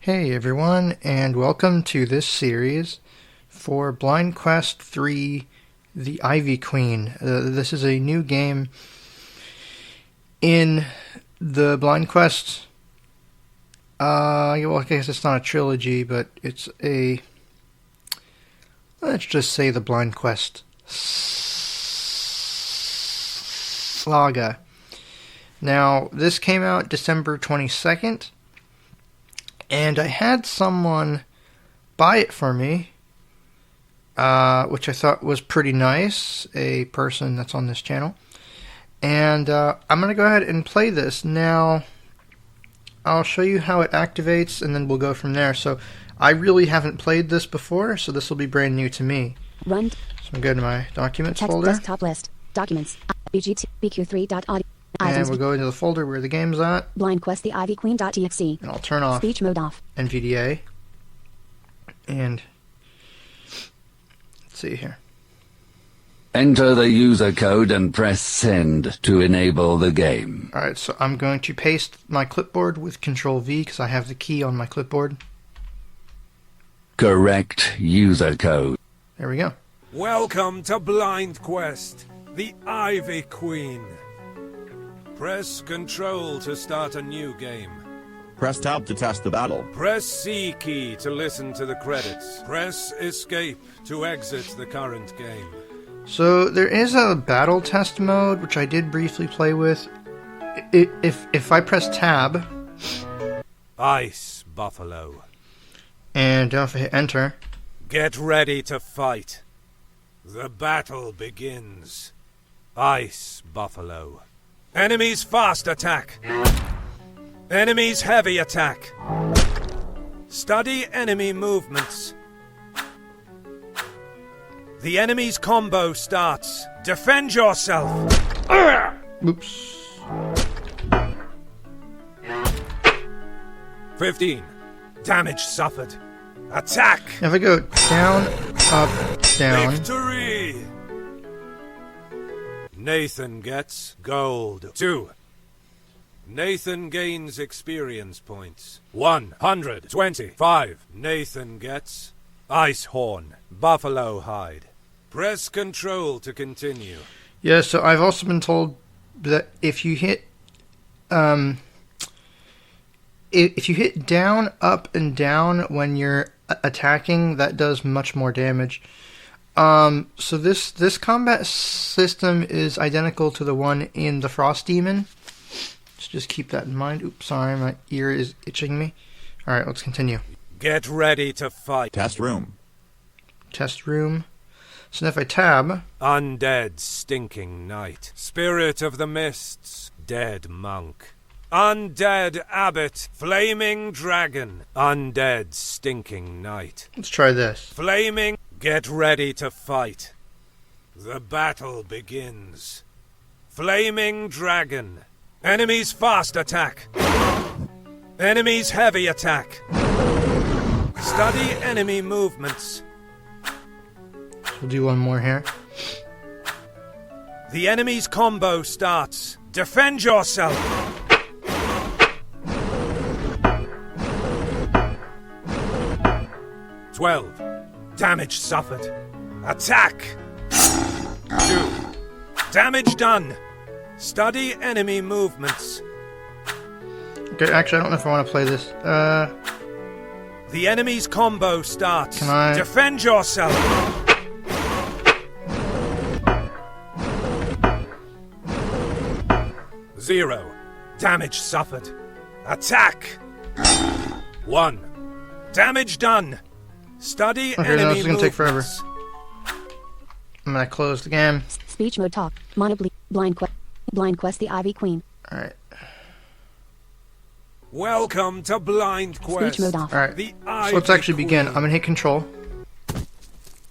Hey everyone, and welcome to this series for Blind Quest 3, The Ivy Queen. This is a new game in the Blind Quest. Well, I guess it's not a trilogy, but it's a, let's just say the Blind Quest saga. Now, this came out December 22nd. And I had someone buy it for me, which I thought was pretty nice, a person that's on this channel. And I'm going to go ahead and play this. Now, I'll show you how it activates, and then we'll go from there. So, I really haven't played this before, so this will be brand new to me. Run. So I'm going to my Documents Text folder. desktop list. Documents. BQ3.audio. And we'll go into the folder where the game's at. Blind Quest the Ivy Queen.exe. And I'll turn off Speech mode off. NVDA. And let's see here. Enter the user code and press send to enable the game. Alright, so I'm going to paste my clipboard with Control V because I have the key on my clipboard. Correct user code. There we go. Welcome to Blind Quest, the Ivy Queen. Press Control to start a new game. Press Tab to test the battle. Press C key to listen to the credits. Press Escape to exit the current game. So there is a battle test mode, which I did briefly play with. If I press Tab Ice Buffalo. and if I hit Enter, Get ready to fight. The battle begins. Ice Buffalo. Enemies fast attack. Enemies heavy attack. Study enemy movements. The enemy's combo starts. Defend yourself. oops. 15. Damage suffered. Attack. If I go down, up, down, Victory. Nathan gets gold. 2. Nathan gains experience points. 125. Nathan gets Ice Horn, Buffalo Hide. Press Control to continue. Yeah, so I've also been told that if you hit if you hit down, up, and down when you're attacking, that does much more damage. So this combat system is identical to the one in the Frost Demon. Just keep that in mind. Oops, sorry, my ear is itching me. Alright, let's continue. Get ready to fight. Test room. Test room. So now if I tab, Undead Stinking Knight. Spirit of the Mists. Dead Monk. Undead Abbot. Flaming Dragon. Undead Stinking Knight. let's try this. Flaming. Get ready to fight. The battle begins. Flaming Dragon. Enemies fast attack. Enemies heavy attack. Study enemy movements. We'll do one more here. The enemy's combo starts. Defend yourself. "12. Damage suffered. Attack. 2. Damage done. Study enemy movements. Okay, actually, I don't know if I want to play this. The enemy's combo starts. Can I- Defend yourself. "0. Damage suffered. Attack. 1. Damage done. Study Okay, enemy no, this is gonna take forever. movements. I'm gonna close the game. Speech mode talk. Blind Quest the Ivy Queen. Alright. Welcome to Blind Quest. Speech mode off. Alright. The So let's Ivy actually begin. I'm Queen. gonna hit Control.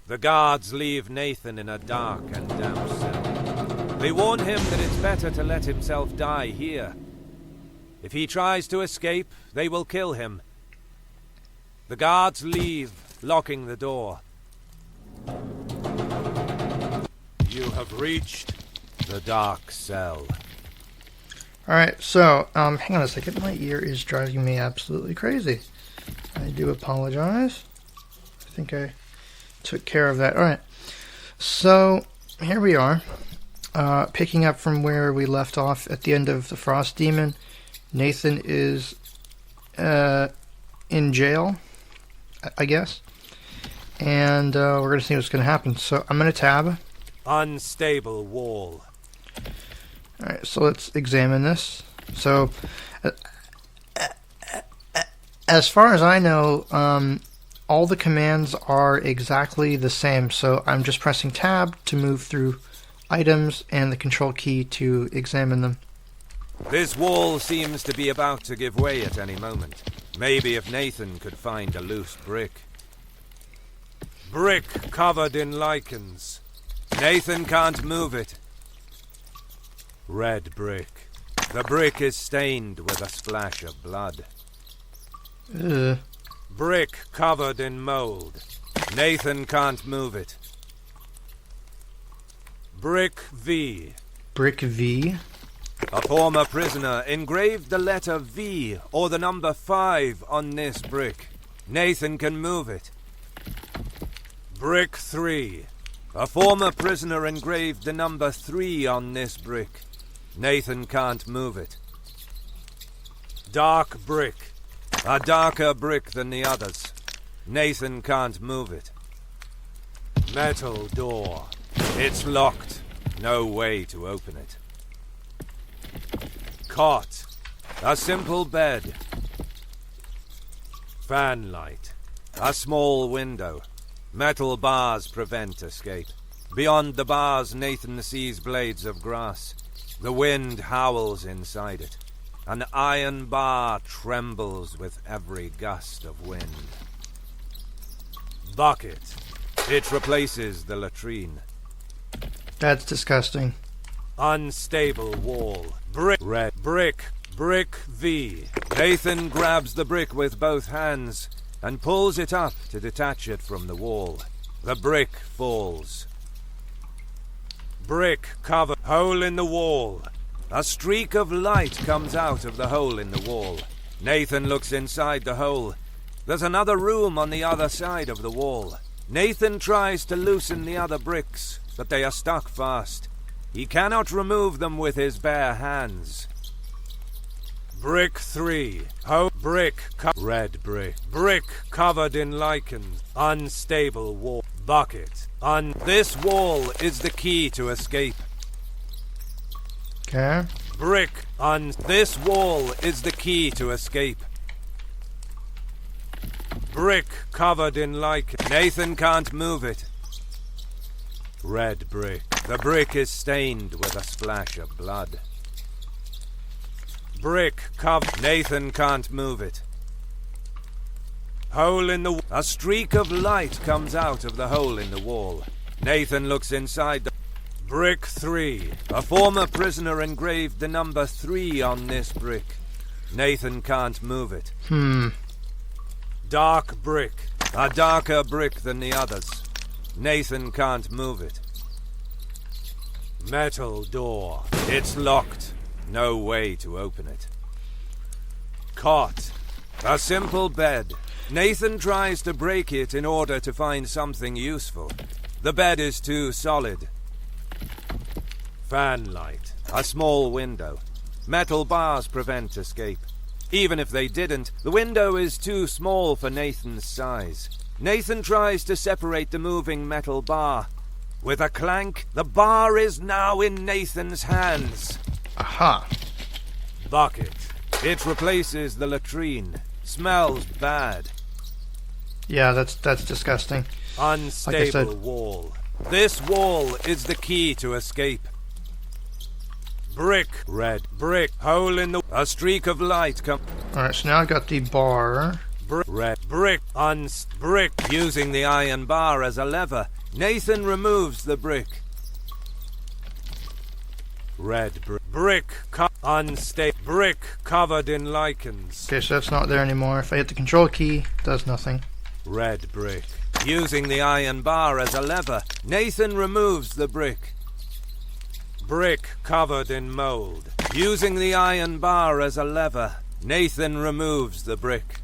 The guards leave Nathan in a dark and damp cell. They warn him that it's better to let himself die here. If he tries to escape, they will kill him. The guards leave, locking the door. You have reached the dark cell. Alright, so, hang on a second. My ear is driving me absolutely crazy. I do apologize. I think I took care of that. Alright. So, here we are. Picking up from where we left off at the end of the Frost Demon. Nathan is in jail, I guess. And we're going to see what's going to happen. So, I'm going to tab. Unstable wall. Alright, so let's examine this. So, as far as I know, all the commands are exactly the same. So I'm just pressing tab to move through items and the control key to examine them. This wall seems to be about to give way at any moment. Maybe if Nathan could find a loose brick. Brick covered in lichens. Nathan can't move it. Red brick. The brick is stained with a splash of blood. Ugh. Brick covered in mold. Nathan can't move it. Brick V. Brick V. A former prisoner engraved the letter V or the number 5 on this brick. Nathan can move it. Brick 3. A former prisoner engraved the number 3 on this brick. Nathan can't move it. Dark brick. A darker brick than the others. Nathan can't move it. Metal door. It's locked. No way to open it. Cot. A simple bed. Fan light. A small window. Metal bars prevent escape. Beyond the bars, Nathan sees blades of grass. The wind howls inside it. An iron bar trembles with every gust of wind. Bucket. It replaces the latrine. That's disgusting. Unstable wall. Brick. Red. Brick. Brick V. Nathan grabs the brick with both hands and pulls it up to detach it from the wall. The brick falls. Brick cover. Hole in the wall. A streak of light comes out of the hole in the wall. Nathan looks inside the hole. There's another room on the other side of the wall. Nathan tries to loosen the other bricks, but they are stuck fast. He cannot remove them with his bare hands. Brick 3. Brick. Red brick. Brick covered in lichens. Unstable wall. Bucket. This wall is the key to escape. Okay. Brick. This wall is the key to escape. Brick covered in lichen. Nathan can't move it. Red brick. The brick is stained with a splash of blood. Brick covered. Nathan can't move it. Hole in the... A streak of light comes out of the hole in the wall. Nathan looks inside the... Brick 3. A former prisoner engraved the number 3 on this brick. Nathan can't move it. Dark brick. A darker brick than the others. Nathan can't move it. Metal door. It's locked. No way to open it. Cot. A simple bed. Nathan tries to break it in order to find something useful. The bed is too solid. Fan light. A small window. Metal bars prevent escape. Even if they didn't, the window is too small for Nathan's size. Nathan tries to separate the moving metal bar. With a clank, the bar is now in Nathan's hands. Aha. Bucket. It replaces the latrine. Smells bad. Yeah, that's disgusting. Unstable wall. This wall is the key to escape. Brick. Red. Brick. Hole in the... A streak of light come... Alright, so now I got the bar. Red. Brick. Brick. Using the iron bar as a lever, Nathan removes the brick. Red. Brick. Unstable. Brick covered in lichens. Okay, so that's not there anymore. If I hit the control key, it does nothing. Red brick. Using the iron bar as a lever, Nathan removes the brick. Brick covered in mold. Using the iron bar as a lever, Nathan removes the brick.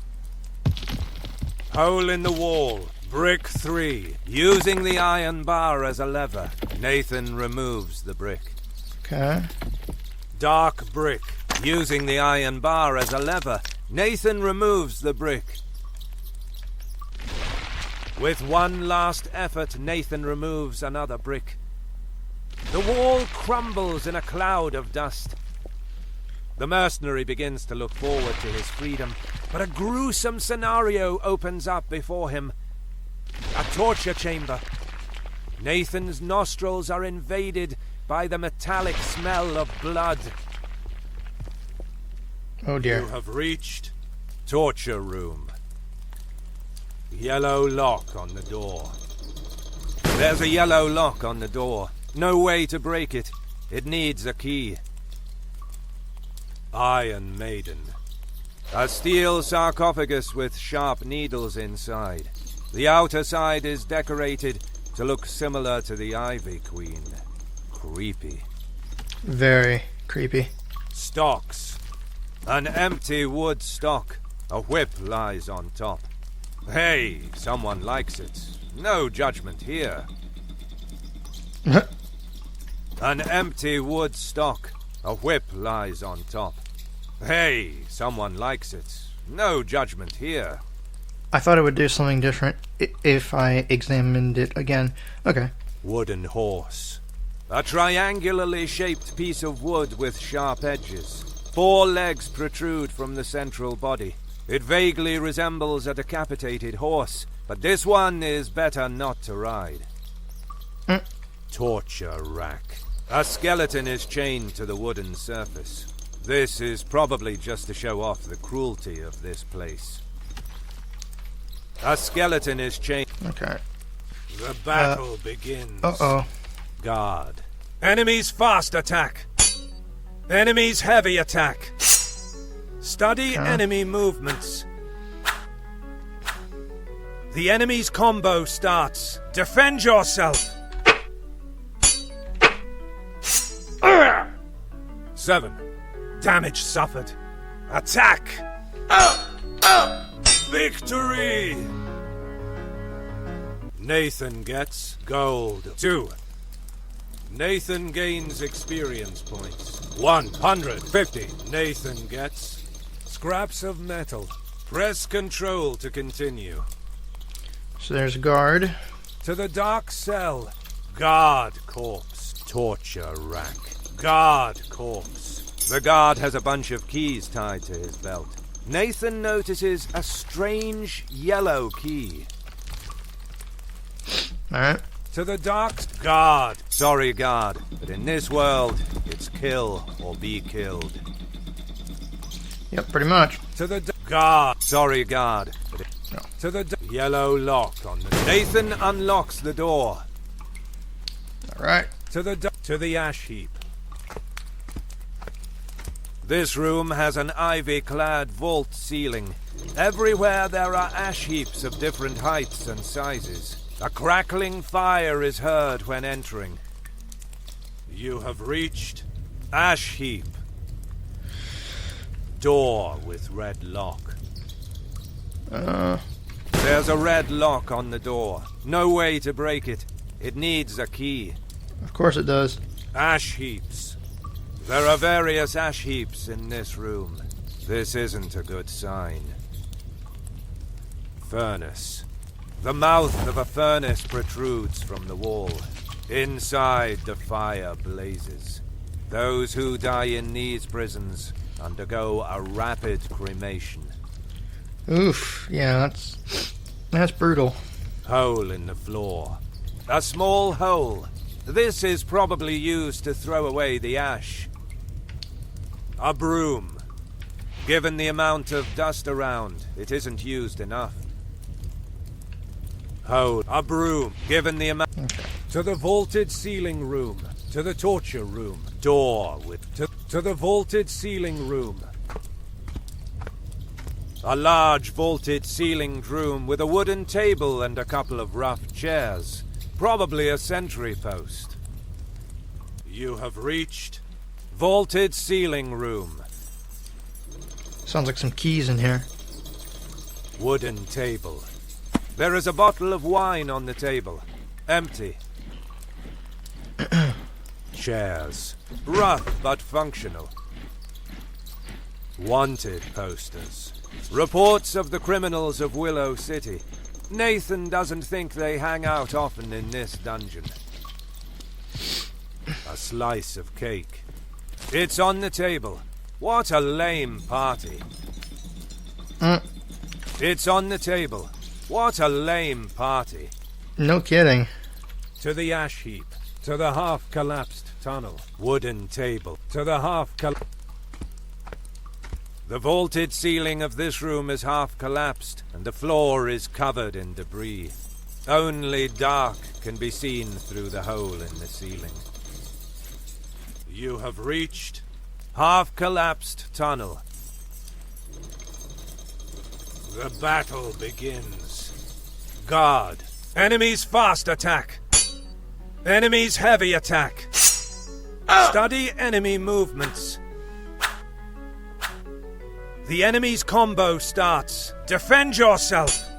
Hole in the wall. Brick 3. Using the iron bar as a lever, Nathan removes the brick. Okay. Dark brick. Using the iron bar as a lever, Nathan removes the brick. With one last effort, Nathan removes another brick. The wall crumbles in a cloud of dust. The mercenary begins to look forward to his freedom, but a gruesome scenario opens up before him. A torture chamber. Nathan's nostrils are invaded by the metallic smell of blood. Oh dear. You have reached torture room. Yellow lock on the door. There's a yellow lock on the door. No way to break it. It needs a key. Iron Maiden. A steel sarcophagus with sharp needles inside. The outer side is decorated to look similar to the Ivy Queen. Creepy. Very creepy. Stocks. An empty wood stock. A whip lies on top. Hey, someone likes it. No judgment here. An empty wood stock. A whip lies on top. Hey, someone likes it. No judgment here. I thought it would do something different if I examined it again. Okay. Wooden horse. A triangularly shaped piece of wood with sharp edges. 4 legs protrude from the central body. It vaguely resembles a decapitated horse, but this one is better not to ride. Torture rack. A skeleton is chained to the wooden surface. This is probably just to show off the cruelty of this place. A skeleton is chained. Okay. The battle begins. Uh-oh. Guard. Enemies fast attack. Enemies heavy attack. Study enemy movements. The enemy's combo starts. Defend yourself. 7. Damage suffered. Attack. Victory. Nathan gets gold. 2. Nathan gains experience points. 150. Nathan gets scraps of metal. Press control to continue. So there's guard. To the dark cell. Guard corpse. Torture rack. Guard corpse. The guard has a bunch of keys tied to his belt. Nathan notices a strange yellow key. Alright. To the dark guard. Sorry, guard, but in this world, it's kill or be killed. Yep, pretty much. To the guard. Sorry, guard. But No. to the yellow lock on the... Nathan unlocks the door. Alright. To the ash heap. This room has an ivy-clad vault ceiling. Everywhere there are ash heaps of different heights and sizes. A crackling fire is heard when entering. You have reached ash heap. Door with red lock. There's a red lock on the door. No way to break it. It needs a key. Of course it does. Ash heaps. There are various ash heaps in this room. This isn't a good sign. Furnace. The mouth of a furnace protrudes from the wall. Inside, the fire blazes. Those who die in these prisons undergo a rapid cremation. Oof. Yeah, that's brutal. Hole in the floor. A small hole. This is probably used to throw away the ash. A broom. Given the amount of dust around, it isn't used enough. Hole. A broom. Given the amount... Okay. To the vaulted ceiling room. To the torture room. Door with... To the vaulted ceiling room. A large vaulted ceilinged room with a wooden table and a couple of rough chairs. Probably a sentry post. You have reached vaulted ceiling room. Sounds like some keys in here. Wooden table. There is a bottle of wine on the table. Empty. Chairs. Rough but functional. Wanted posters. Reports of the criminals of Willow City. Nathan doesn't think they hang out often in this dungeon. A slice of cake. It's on the table. What a lame party. It's on the table. What a lame party. No kidding. To the ash heap. To the half-collapsed tunnel. Wooden table. To the half-collapsed... The vaulted ceiling of this room is half-collapsed, and the floor is covered in debris. Only dark can be seen through the hole in the ceiling. You have reached half-collapsed tunnel. The battle begins. Guard. Enemies fast attack. Enemies heavy attack. Study enemy movements. The enemy's combo starts. Defend yourself.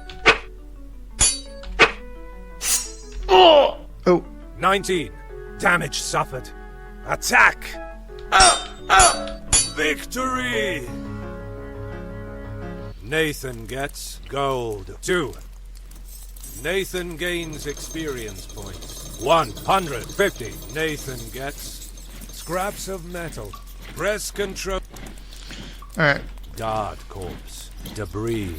Oh! 19. Damage suffered. Attack. Victory. Nathan gets gold. 2. Nathan gains experience points. 150. Nathan gets scraps of metal. Press control. Alright. Guard corpse. Debris.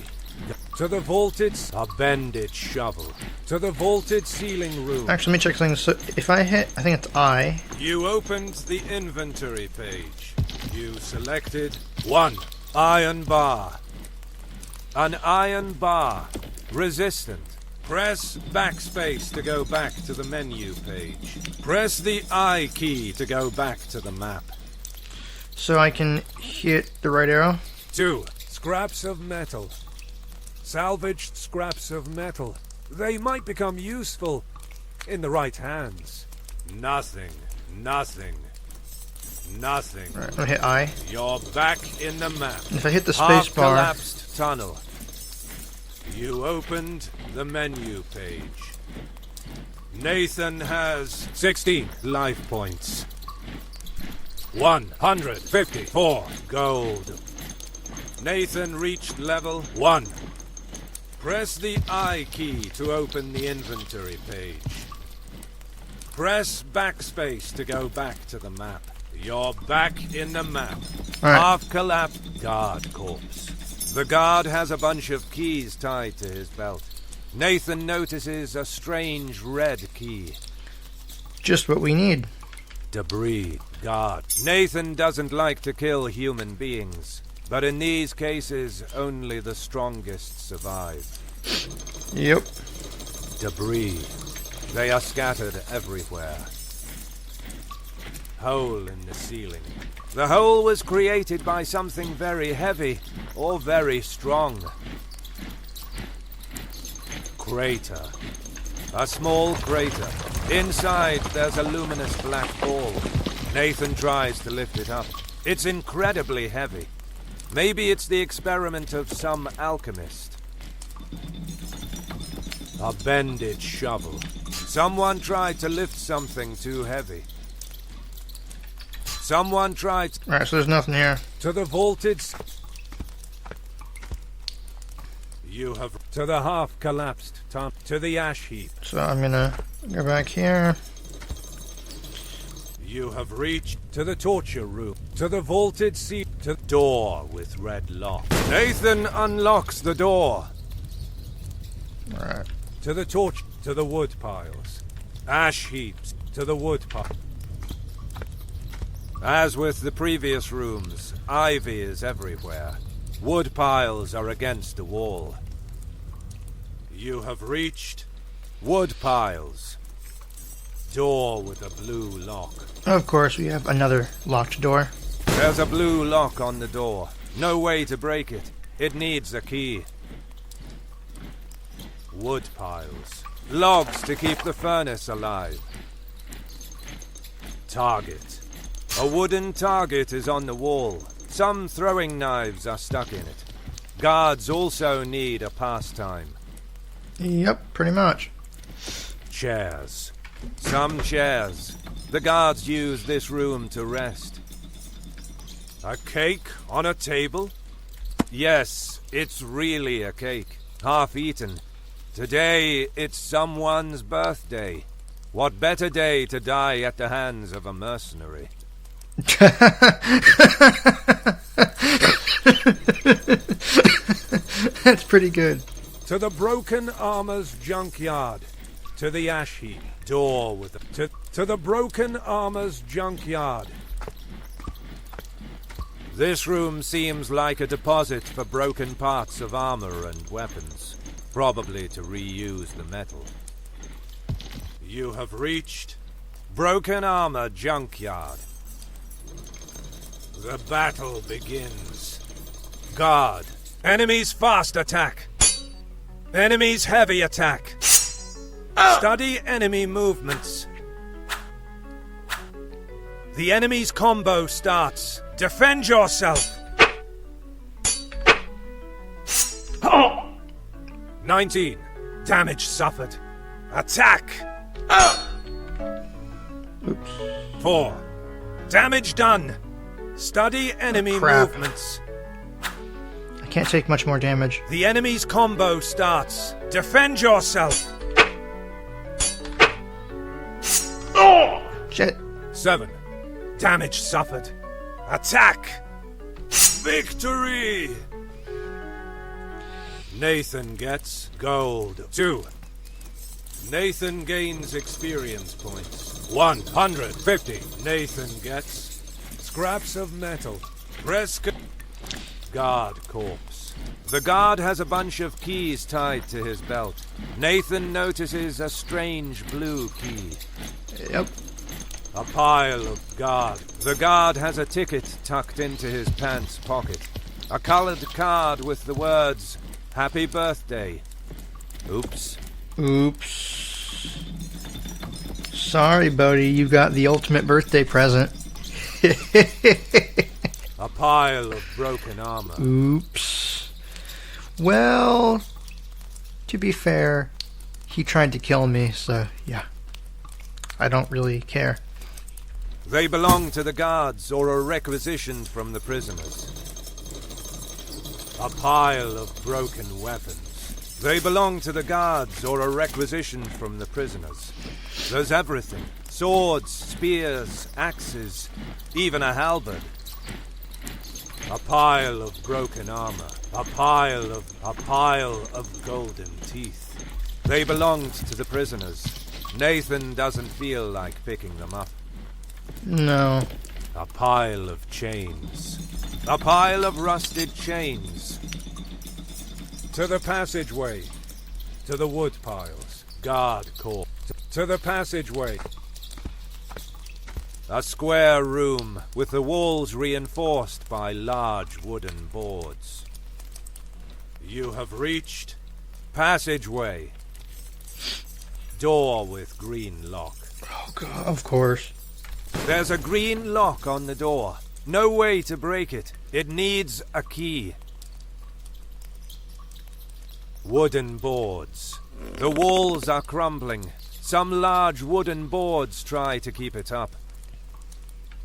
To the vaulted... A bended shovel. To the vaulted ceiling room. Actually, let me check something. So if I hit, I think it's I. You opened the inventory page. You selected 1. Iron bar. An iron bar. Resistant. Press backspace to go back to the menu page. Press the I key to go back to the map. So I can hit the right arrow. 2. Scraps of metal. Salvaged scraps of metal. They might become useful in the right hands. Nothing. Nothing. Nothing. Alright, I'm gonna hit I. You're back in the map. If I hit the space bar. Half-collapsed tunnel. You opened the menu page. Nathan has 16 life points. 154 gold. Nathan reached level 1. Press the I key to open the inventory page. Press backspace to go back to the map. You're back in the map. Right. Half-collapsed guard corpse. The guard has a bunch of keys tied to his belt. Nathan notices a strange red key. Just what we need. Debris. Guard. Nathan doesn't like to kill human beings, but in these cases, only the strongest survive. Yep. Debris. They are scattered everywhere. Hole in the ceiling. The hole was created by something very heavy or very strong. Crater. A small crater. Inside, there's a luminous black ball. Nathan tries to lift it up. It's incredibly heavy. Maybe it's the experiment of some alchemist. A bended shovel. Someone tried to lift something too heavy. Someone tried Alright, so there's nothing here. to the vaulted... You have... To the half-collapsed tunnel. To the ash heap. So I'm gonna go back here. You have reached to the torture room. To the vaulted seat. To the door with red lock. Nathan unlocks the door. Alright. To the torch. To the wood piles. Ash heaps. To the wood pile. As with the previous rooms, ivy is everywhere. Wood piles are against the wall. You have reached wood piles. Door with a blue lock. Of course, we have another locked door. There's a blue lock on the door. No way to break it. It needs a key. Wood piles. Logs to keep the furnace alive. Target. A wooden target is on the wall. Some throwing knives are stuck in it. Guards also need a pastime. Yep, pretty much. Chairs. Some chairs. The guards use this room to rest. A cake on a table? Yes, it's really a cake. Half eaten. Today, it's someone's birthday. What better day to die at the hands of a mercenary? That's pretty good. To the broken armor's junkyard. To the ash heap. Door with to the broken armor's junkyard. This room seems like a deposit for broken parts of armor and weapons. Probably to reuse the metal. You have reached Broken Armor Junkyard. The battle begins. Guard. Enemies fast attack. Enemies heavy attack. Study enemy movements. The enemy's combo starts. Defend yourself. 19. Damage suffered. Attack. Oops. 4. Damage done. Study enemy Crap. movements. I can't take much more damage. The enemy's combo starts. Defend yourself. Shit. 7. Damage suffered. Attack. Victory. Nathan gets gold. 2. Nathan gains experience points. 150. Nathan gets scraps of metal. Guard corpse. The guard has a bunch of keys tied to his belt. Nathan notices a strange blue key. Yep. A pile of guard. The guard has a ticket tucked into his pants pocket. A colored card with the words, Happy Birthday. Oops. Oops. Sorry, Bodhi, you got the ultimate birthday present. A pile of broken armor. Oops. Well, to be fair, he tried to kill me, so yeah. I don't really care. They belong to the guards or are requisitioned from the prisoners. A pile of broken weapons. They belong to the guards or are requisitioned from the prisoners. There's everything. Swords, spears, axes, even a halberd. A pile of broken armor. A pile of golden teeth. They belonged to the prisoners. Nathan doesn't feel like picking them up. No. A pile of chains. A pile of rusted chains. To the passageway. To the wood piles. Guard corps. To the passageway. A square room with the walls reinforced by large wooden boards. You have reached passageway. Door with green lock. Oh, God, of course. There's a green lock on the door. No way to break it. It needs a key. Wooden boards. The walls are crumbling. Some large wooden boards try to keep it up.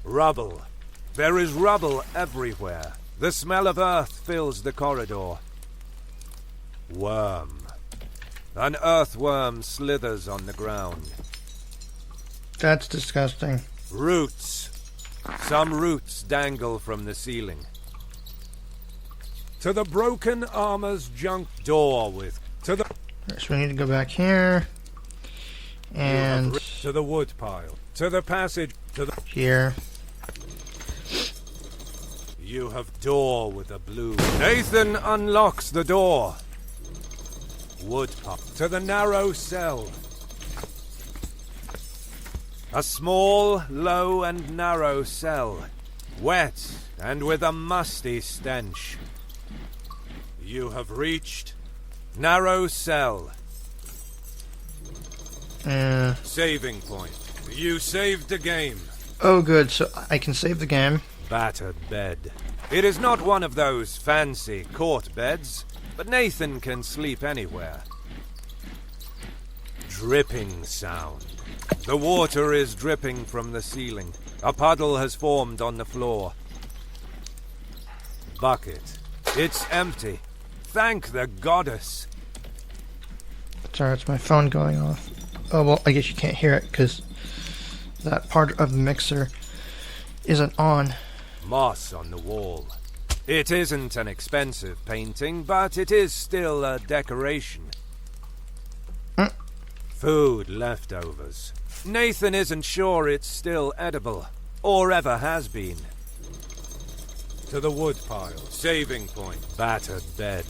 Rubble. There is rubble everywhere. The smell of earth fills the corridor. Worm. An earthworm slithers on the ground. That's disgusting. Roots. Some roots dangle from the ceiling. To the broken armor's junk door with... To the... So we need to go back here. And To the wood pile. To the passage. To the... here. You have door with a blue... Nathan unlocks the door. Wood pile. To the narrow cell. A small, low and narrow cell. Wet and with a musty stench. You have reached narrow cell. Saving point. You saved the game. Oh, good. So I can save the game. Battered bed. It is not one of those fancy court beds, but Nathan can sleep anywhere. Dripping sound. The water is dripping from the ceiling. A puddle has formed on the floor. Bucket. It's empty. Thank the goddess. Sorry, it's my phone going off. Oh, well, I guess you can't hear it because that part of the mixer isn't on. Moss on the wall. It isn't an expensive painting, but it is still a decoration. Food leftovers. Nathan isn't sure it's still edible, or ever has been. To the woodpile. Saving point. Battered bed.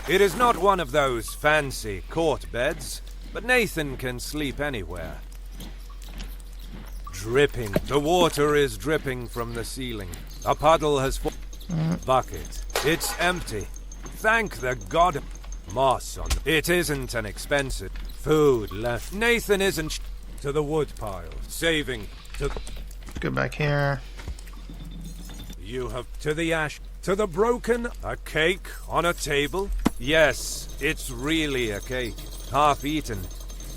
It is not one of those fancy court beds, but Nathan can sleep anywhere. Dripping. The water is dripping from the ceiling. A puddle has bucket. It's empty. Thank the god. Moss on. It isn't an expensive. Food left. Nathan isn't to the woodpile. Saving. To Let's go back here. You have to the ash. To the broken. A cake on a table. Yes, it's really a cake. Half eaten.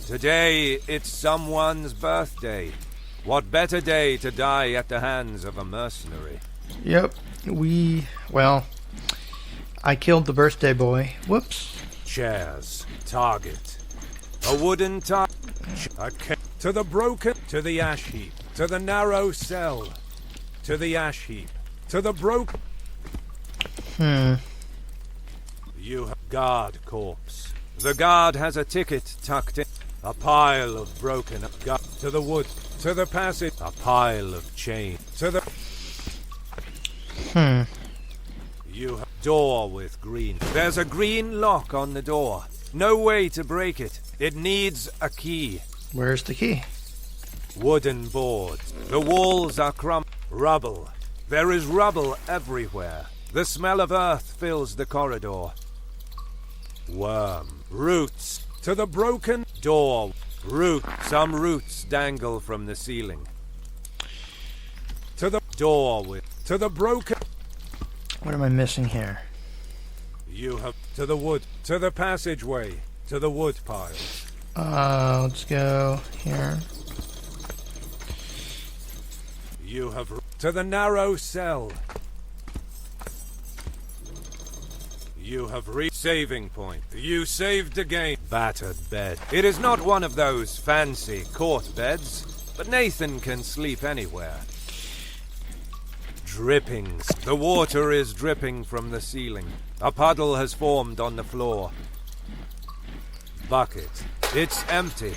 Today, it's someone's birthday. What better day to die at the hands of a mercenary? Yep, well, I killed the birthday boy. Whoops. Chairs. Target. A wooden target. To the broken. To the ash heap. To the narrow cell. To the ash heap. To the broken. You have guard corpse. The guard has a ticket tucked in. A pile of broken guard. To the wood. To the passage. A pile of chain. To the. You have door with green. There's a green lock on the door. No way to break it. It needs a key. Where's the key? Wooden boards. The walls are rubble. There is rubble everywhere. The smell of earth fills the corridor. Worm. Roots. To the broken door. Root. Some roots dangle from the ceiling. To the door with. To the broken. What am I missing here? You have to the wood. To the passageway. To the wood pile. Let's go here. You have to the narrow cell. You have saving point. You saved again. Battered bed. It is not one of those fancy court beds, but Nathan can sleep anywhere. Drippings. The water is dripping from the ceiling. A puddle has formed on the floor. Bucket. It's empty.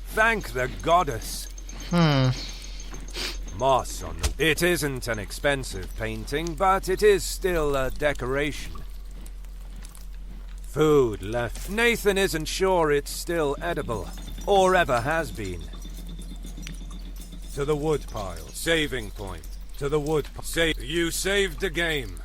Thank the goddess. Moss on the. It isn't an expensive painting, but it is still a decoration. Food left. Nathan isn't sure it's still edible, or ever has been. To the woodpile. Saving point. To the wood. You saved the game.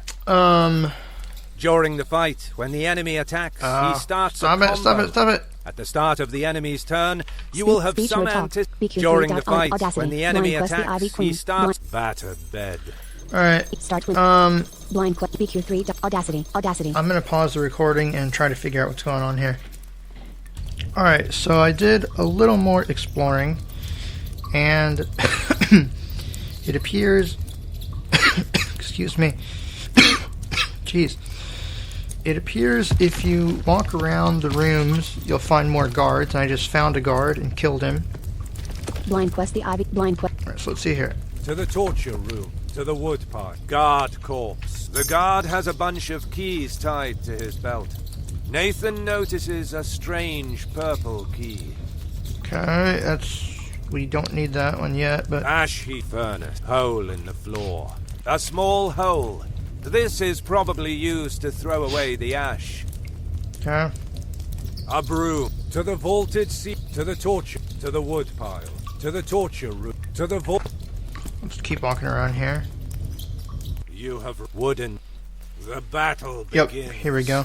During the fight, when the enemy attacks, he starts Stop a it, combo. stop it. At the start of the enemy's turn, you Speak- will have speak some your talk. anticipation. Speak your During three the dot fight, audacity. when the enemy Blind quest the attacks, Ivy he Queen. starts battered bed. Alright, Start with blind quest. Speak your three. Audacity. I'm going to pause the recording and try to figure out what's going on here. Alright, so I did a little more exploring, and it appears, excuse me, jeez, it appears if you walk around the rooms, you'll find more guards, and I just found a guard and killed him. Blind quest the Ivy. Blind quest. Alright, so let's see here. To the torture room. To the woodpile. Guard corpse. The guard has a bunch of keys tied to his belt. Nathan notices a strange purple key. Okay, we don't need that one yet, but Ash heap furnace. Hole in the floor. A small hole. This is probably used to throw away the ash. okay. A broom. To the vaulted seat. To the torture. To the woodpile. To the torture room. To the vault. Let's keep walking around here. You have wooden. The battle Yep, begins. here we go.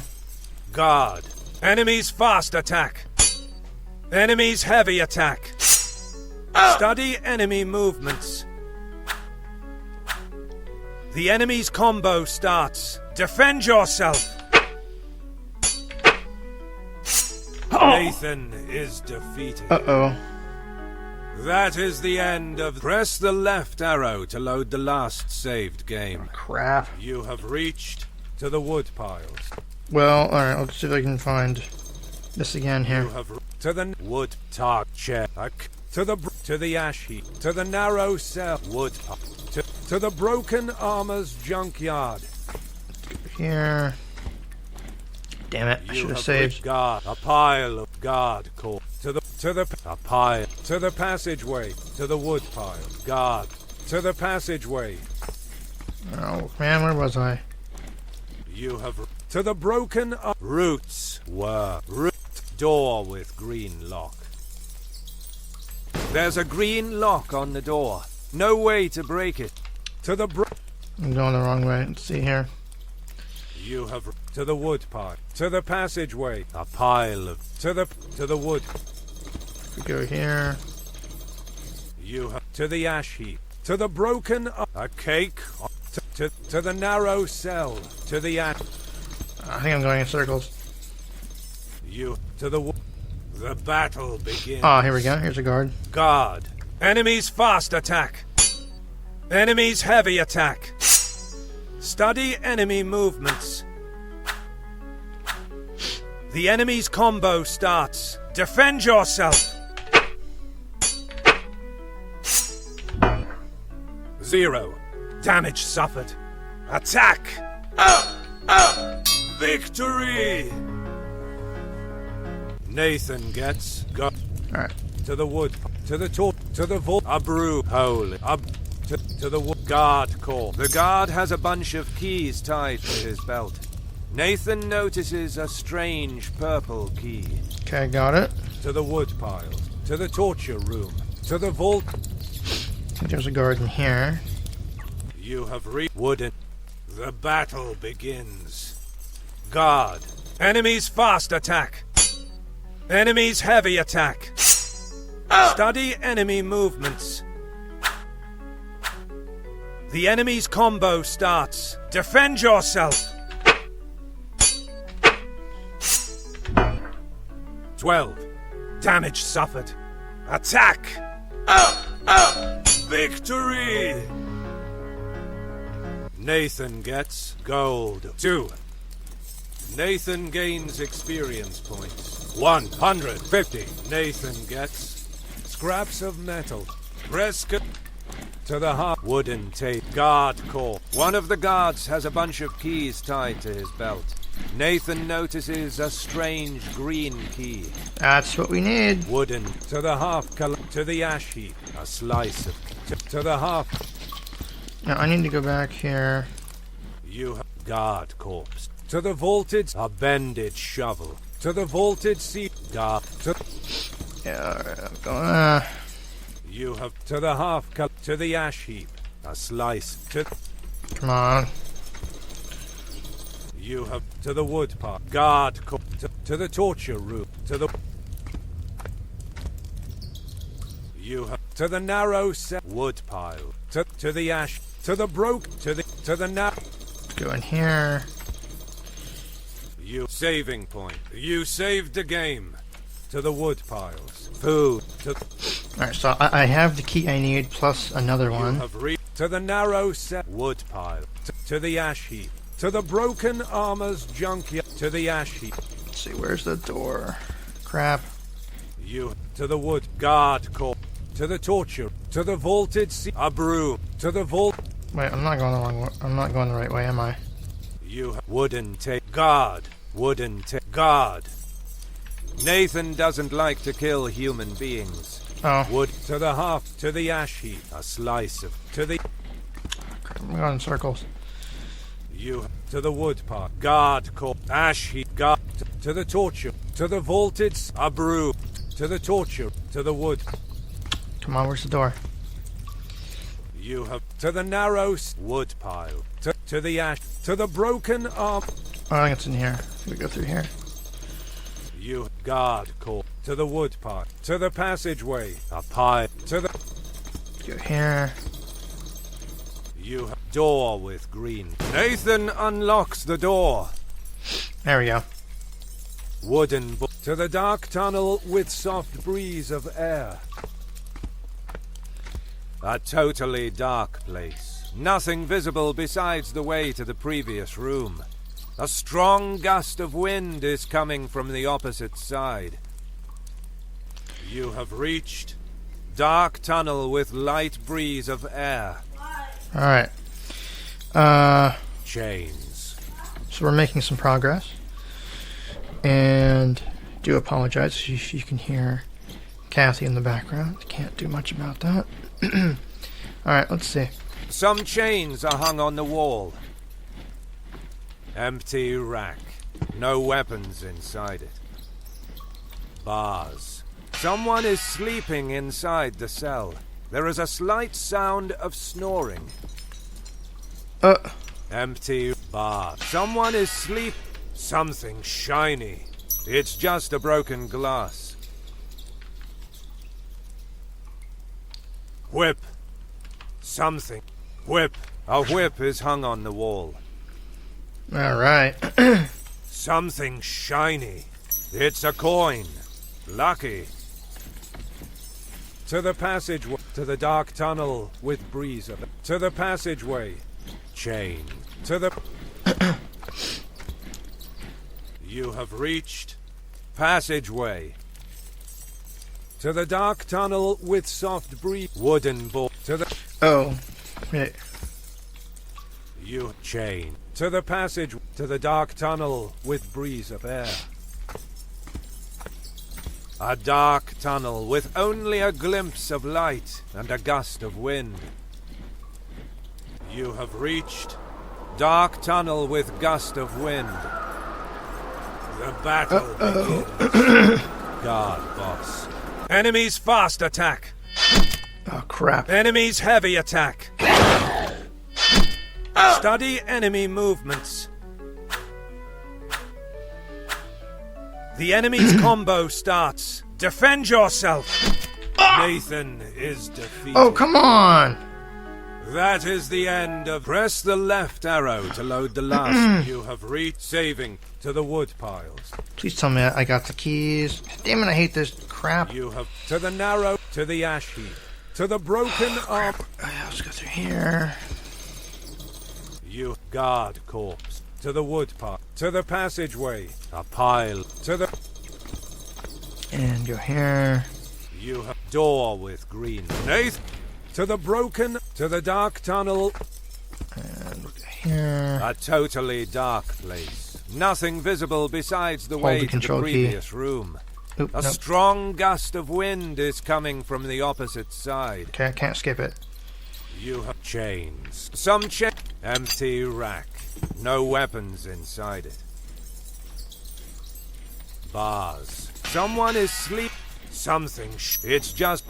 Guard. Enemies fast attack. Enemies heavy attack. Study enemy movements. The enemy's combo starts. Defend yourself. Nathan is defeated. Uh-oh. That is the end of... Press the left arrow to load the last saved game. Crap. You have reached to the wood piles. Well, alright, let's see if I can find this again here. You have to the wood tarp chair. To the ash heap. To the narrow cell. Wood. To the broken armor's junkyard. Here. Damn it, I should have saved. Guard, a pile of guard core. A pile. To the passageway. To the wood pile. Guard. To the passageway. Oh man, where was I? You have to the broken roots were door with green lock. There's a green lock on the door. No way to break it. To the I'm going the wrong way. Let's see here. You have to the wood pile. To the passageway. A pile of to the wood. We go here. You have to the ash heap. To the broken a cake. To the narrow cell. To the ash. I think I'm going in circles. You to the battle begins. Oh, here we go. Here's a guard. Guard. Enemies fast attack. Enemies heavy attack. Study enemy movements. The enemy's combo starts. Defend yourself. 0. Damage suffered. Attack. Victory. Nathan gets go. Alright. To the wood. To the torch. To the vault. A brew hole. To the wood. Guard core. The guard has a bunch of keys tied to his belt. Nathan notices a strange purple key. Okay, got it. To the wood pile. To the torture room. To the vault. I think there's a guard in here. You have wooden. The battle begins. Guard. Enemies fast attack. Enemies heavy attack. Study enemy movements. The enemy's combo starts. Defend yourself. 12. Damage suffered. Attack. Victory. Nathan gets gold. 2. Nathan gains experience points. 150. Nathan gets scraps of metal. Brisket. To the heart. Wooden tape. Guard core. One of the guards has a bunch of keys tied to his belt. Nathan notices a strange green key. That's what we need. Wooden. To the half. To the ash heap. A slice of. To the half. Now I need to go back here. You have guard corpse. To the vaulted. A bended shovel. To the vaulted seat. Guard. Yeah, alright, I'm going. You have to the half. To the ash heap. A slice. Come on. You have to the wood part. Guard to the torture room. To the. You have to the narrow wood pile. To the ash. To the to the narrow. Go in here. You saving point. You saved the game. To the wood piles. Food. Alright, so I have the key I need plus another one. You have to the narrow wood pile. To the ash heap. To the broken armor's junkyard. To the ash heap. Let's see, where's the door? Crap. You to the wood guard corp. To the torture. To the vaulted a broom. To the vault. Wait, I'm not going the wrong way. I'm not going the right way, am I? You wooden take guard. Wooden take guard. Nathan doesn't like to kill human beings. Oh. Wood to the half. To the ash heap. A slice of. To the. I'm going in circles. You to the wood part. Guard corp. Ash heap. Guard. To the torture. To the vaulted. A broom. To the torture. To the wood. Come on, where's the door? You have to the narrow wood pile. To the ash. To the broken arm. Oh, I think it's in here. We go through here. You guard corp. To the wood part. To the passageway. A pile. To the. Go here. You have door with green. Nathan unlocks the door. There we go. Wooden To the dark tunnel with soft breeze of air. A totally dark place. Nothing visible besides the way to the previous room. A strong gust of wind is coming from the opposite side. You have reached dark tunnel with light breeze of air. Alright. Chains. So we're making some progress. And do apologize if you can hear Kathy in the background. Can't do much about that. Alright, let's see. Some chains are hung on the wall. Empty rack. No weapons inside it. Bars. Someone is sleeping inside the cell. There is a slight sound of snoring. Empty bar. Someone is asleep. Something shiny. It's just a broken glass. Whip. Something. Whip. A whip is hung on the wall. Alright. Something shiny. It's a coin. Lucky. To the passageway. To the dark tunnel with breeze of it. To the passageway. Chain. To the... You have reached passageway. To the dark tunnel with soft breeze. Wooden board. To the... Oh. Wait. You chain. To the passage. To the dark tunnel with breeze of air. A dark tunnel with only a glimpse of light and a gust of wind. You have reached dark tunnel with gust of wind. The battle begins. Guard boss. Enemies fast attack. Oh, crap. Enemies heavy attack. Study enemy movements. The enemy's combo starts. Defend yourself. Nathan is defeated. Oh, come on! That is the end of... Press the left arrow to load the last. You have reached saving to the wood piles. Please tell me I got the keys. Damn it, I hate this crap. You have... To the narrow... To the ash heap. To the broken arm... Let's go through here. You... Guard corpse. To the wood pile. To the passageway. A pile. To the... And go here. You have... Door with green. Nathan... To the broken... To the dark tunnel... And look here. A totally dark place. Nothing visible besides the Hold way the to the control key. previous room. Oop, A nope. strong gust of wind is coming from the opposite side. Okay, I can't skip it. You have chains. Some empty rack. No weapons inside it. Bars. Someone is sleep. Something it's just...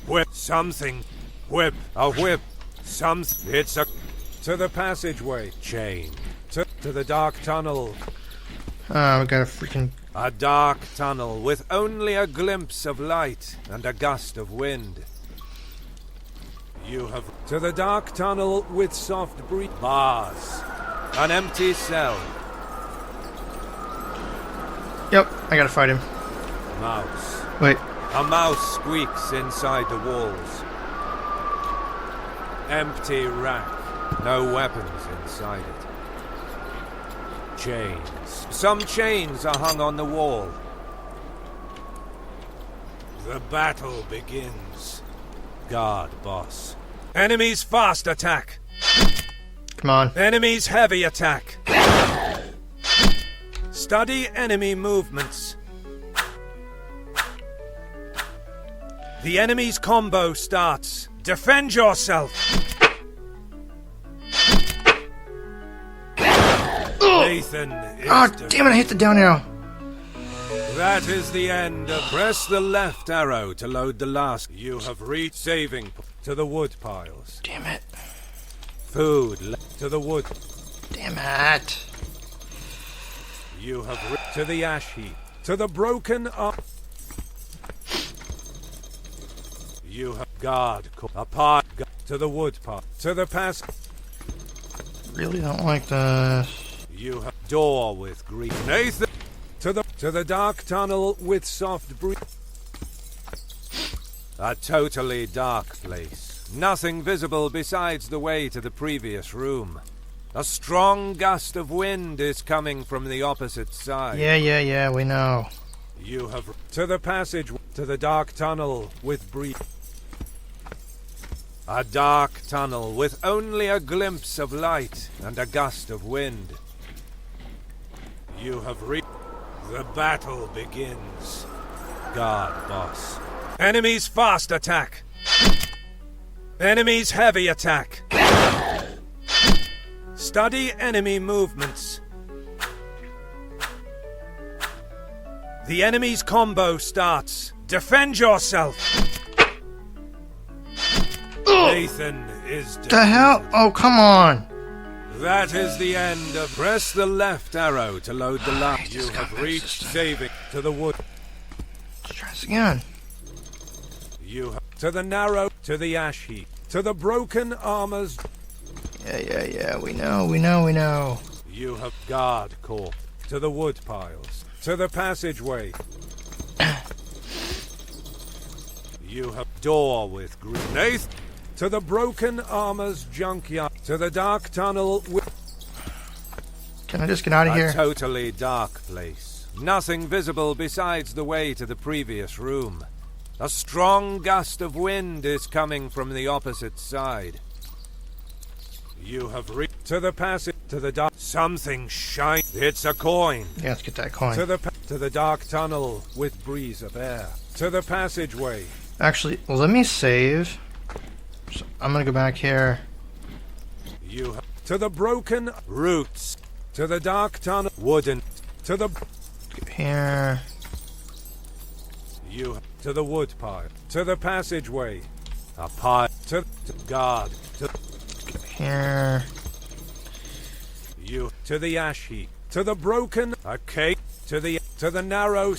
Whip. Something. Whip. A whip. It's a... To the passageway. Chain. To the dark tunnel. We got a freaking... A dark tunnel with only a glimpse of light and a gust of wind. You have... To the dark tunnel with soft breeze. Bars. An empty cell. Yep, I gotta fight him. Mouse. Wait. A mouse squeaks inside the walls. Empty rack. No weapons inside it. Chains. Some chains are hung on the wall. The battle begins. Guard boss. Enemies fast attack. Come on. Enemies heavy attack. Study enemy movements. The enemy's combo starts. Defend yourself. Nathan is Damn it, I hit the down arrow. That is the end. Press the left arrow to load the last. You have reached saving to the wood piles. Damn it. Food to the wood. Damn it. You have to the ash heap. To the broken up. You have guard a part to the wood pile. To the pass. Really don't like this. You have door with green. Nathan to the To the dark tunnel with soft breeze. A totally dark place. Nothing visible besides the way to the previous room. A strong gust of wind is coming from the opposite side. Yeah, we know. You have to the passage to the dark tunnel with breeze. A dark tunnel with only a glimpse of light and a gust of wind. You have reached. The battle begins. Guard boss. Enemies fast attack. Enemies heavy attack. Study enemy movements. The enemy's combo starts. Defend yourself. Nathan is defeated. The hell? Oh, come on. That is the end of... Press the left arrow to load the last. You have reached saving to the wood. Let's try this again. You have... To the narrow, to the ash heap, to the broken armors. Yeah, we know. You have guard corps, to the wood piles, to the passageway. You have door with grenades. To the broken armor's junkyard. To the dark tunnel with... Can I just get out of here? A totally dark place. Nothing visible besides the way to the previous room. A strong gust of wind is coming from the opposite side. You have reached to the passage. To the dark... Something shine. It's a coin. Yeah, let's get that coin. To the dark tunnel with breeze of air. To the passageway. Actually, let me save. So I'm gonna go back here. You have to the broken roots, to the dark tunnel, wooden, to the here. You to the wood pile, to the passageway, a pile to guard, to here. You to the ash heap, to the broken a cake, to the narrow.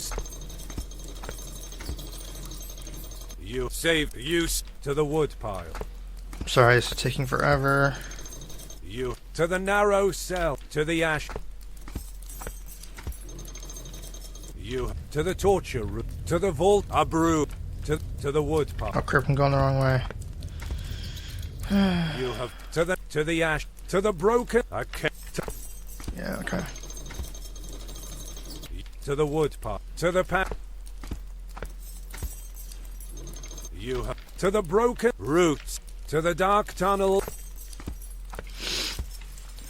You save use to the wood pile. Sorry, it's taking forever. You to the narrow cell, to the ash. You to the torture room, to the vault, a brew, to the wood pile. Oh crap, I'm going the wrong way. You have to the ash, to the broken. Yeah, okay. To the wood pile, to the path. You have to the broken roots, to the dark tunnel.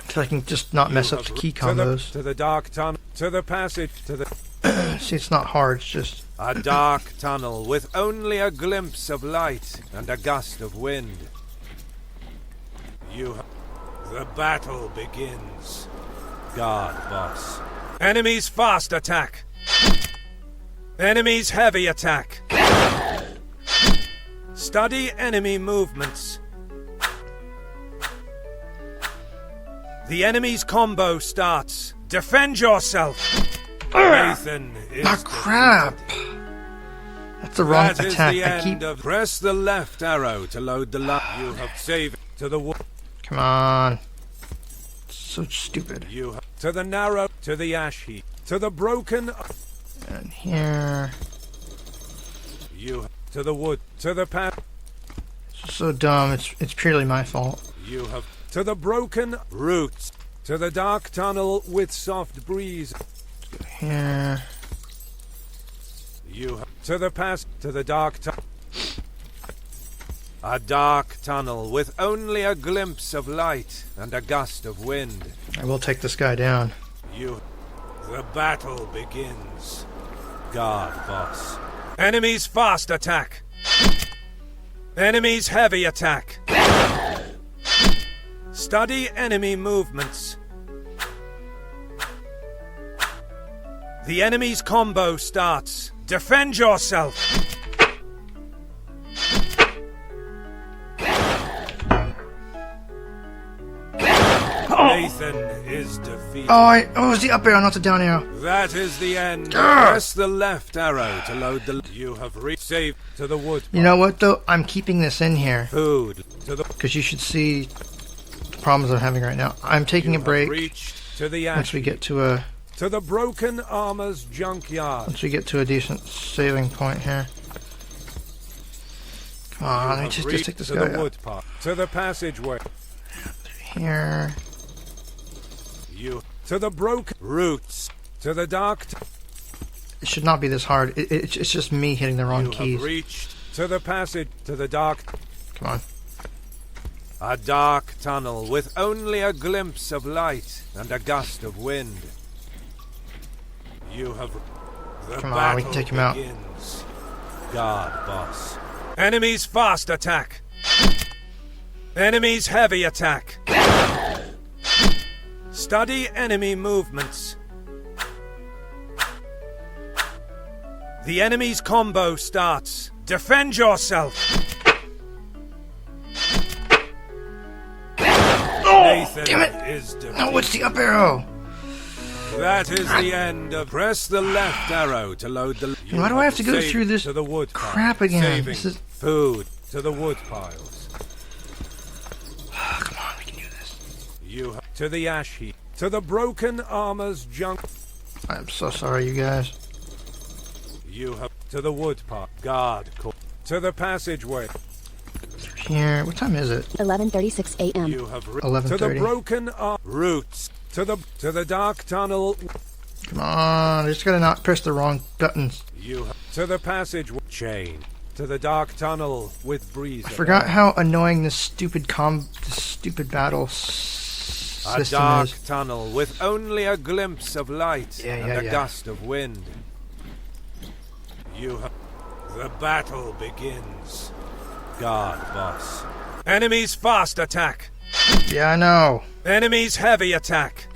So I can just not mess up the key combos. To the dark tunnel, to the passage, to the... See, it's not hard, it's just... A dark tunnel with only a glimpse of light and a gust of wind. The battle begins. Guard boss. Enemies fast attack. Enemies heavy attack. Study enemy movements. The enemy's combo starts. Defend yourself. Nathan is crap! That's the wrong that attack. Is the I keep... end of... Press the left arrow to load the You have saved to the wood. Come on. So stupid. You have to the narrow, to the ash heap, to the broken... And here... You to the wood, to the path. So dumb, it's purely my fault. You have to the broken roots, to the dark tunnel with soft breeze. Here. You have to the pass, to the dark tunnel. A dark tunnel with only a glimpse of light and a gust of wind. I will take this guy down. The battle begins. Guard boss. Enemies fast attack. Enemies heavy attack. Study enemy movements. The enemy's combo starts. Defend yourself. Nathan is defeated. Oh, it was the up arrow, not the down arrow. That is the end. Press the left arrow to load the... You have saved to the wood. You know what, though? I'm keeping this in here. Food to the... Because you should see the problems I'm having right now. I'm taking a break Reached to the once we get to a to the broken armor's junkyard. Once we get to a decent saving point here. Come on, let me just take this to guy the out. wood part, to the passageway. Here. You to the broken roots, to the dark. It should not be this hard. It's just me hitting the wrong You keys. have reached to the passage, to the dark. Come on. A dark tunnel with only a glimpse of light and a gust of wind. You have. The Come on, we can take him out. begins. Guard, boss. Enemies fast attack. Enemies heavy attack. Study enemy movements. The enemy's combo starts. Defend yourself. Nathan damn it. is defeated. No, it's the up arrow. That is the end of. Press the left arrow to load the. Why do I have to go Save through this to the wood crap pile. again? Saving This is- food to the wood piles. Come on, we can do this. You to the ash heap, to the broken armor's junk. I'm so sorry, you guys. You have to the wood pile. Guard to the passageway. Here. What time is it? 11:36 a.m. You have to the 11:30. broken roots to the dark tunnel. Come on, I just gotta not press the wrong buttons. You have to the passage chain to the dark tunnel with breeze. I forgot how annoying this stupid battle A system dark is. tunnel with only a glimpse of light and a yeah. gust of wind. You have. The battle begins. Guard, boss. Enemies fast attack. Yeah, I know. Enemies heavy attack.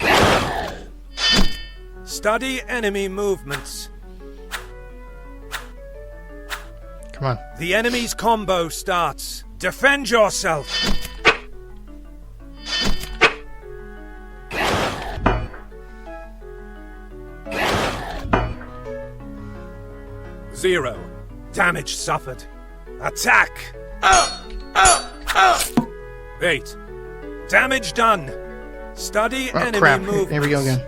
Study enemy movements. Come on. The enemy's combo starts. Defend yourself. Zero. Damage suffered. Attack. 8. Damage done. Study Oh, enemy crap. movements. Here we go again.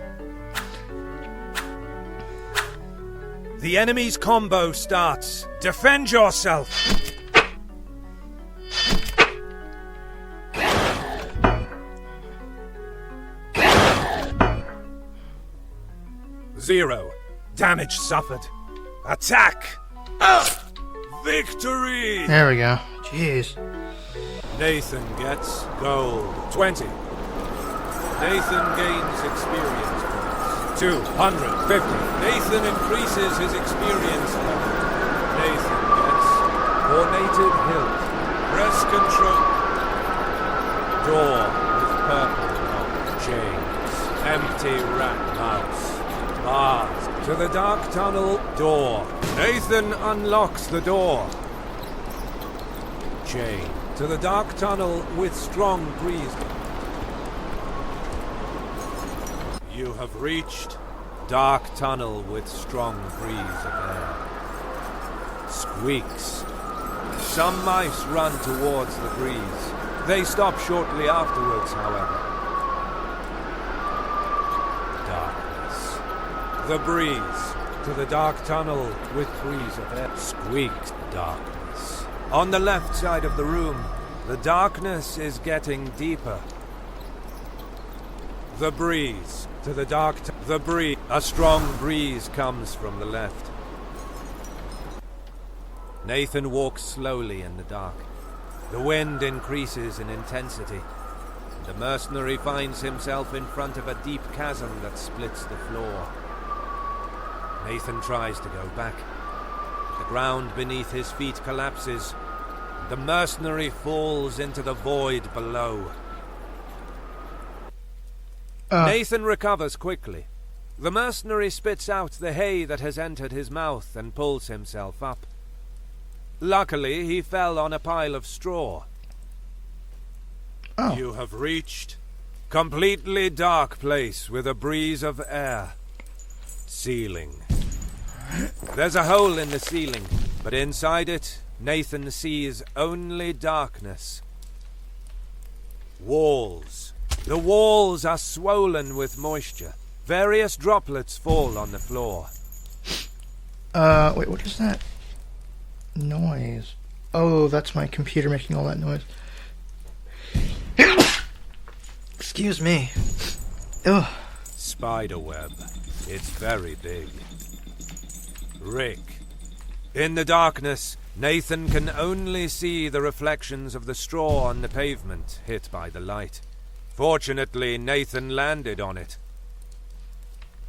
The enemy's combo starts. Defend yourself. Zero. Damage suffered. Attack. Victory! There we go. Jeez. Nathan gets gold. 20. Nathan gains experience points. 250. Nathan increases his experience level. Nathan gets ornated hilt. Press control. Door with purple lock. Chains. Empty rat mouse. Bars. To the dark tunnel. Door. Nathan unlocks the door. Chain. To the dark tunnel with strong breeze. You have reached dark tunnel with strong breeze of air. Squeaks. Some mice run towards the breeze. They stop shortly afterwards, however. Darkness. The breeze. To the dark tunnel with breeze of air. Squeaks. Darkness. On the left side of the room, the darkness is getting deeper. The breeze. To the dark the breeze. A strong breeze comes from the left. Nathan walks slowly in the dark. The wind increases in intensity. The mercenary finds himself in front of a deep chasm that splits the floor. Nathan tries to go back. The ground beneath his feet collapses. The mercenary falls into the void below. Nathan recovers quickly. The mercenary spits out the hay that has entered his mouth and pulls himself up. Luckily, he fell on a pile of straw. Oh. You have reached completely dark place with a breeze of air. Ceiling. There's a hole in the ceiling, but inside it, Nathan sees only darkness. Walls. The walls are swollen with moisture. Various droplets fall on the floor. Wait, what is that noise? Oh, that's my computer making all that noise. Excuse me. Ugh. Spiderweb. It's very big. Rick. In the darkness, Nathan can only see the reflections of the straw on the pavement hit by the light. Fortunately, Nathan landed on it.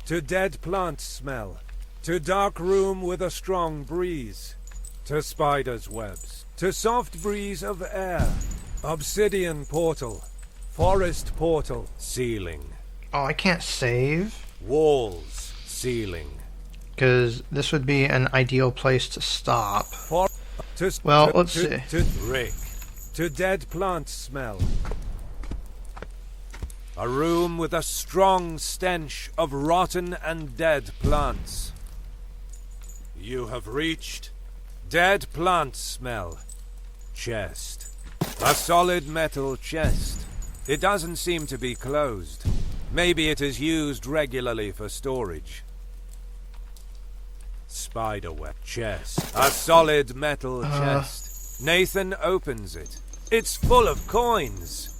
To dead plant smell. To dark room with a strong breeze. To spider's webs. To soft breeze of air. Obsidian portal. Forest portal. Ceiling. Oh, I can't save? Walls. Ceiling. Because this would be an ideal place to stop. Let's see. To Rick. To dead plant smell. A room with a strong stench of rotten and dead plants. You have reached dead plant smell. Chest. A solid metal chest. It doesn't seem to be closed. Maybe it is used regularly for storage. Spiderweb chest. A solid metal chest. Nathan opens it. It's full of coins.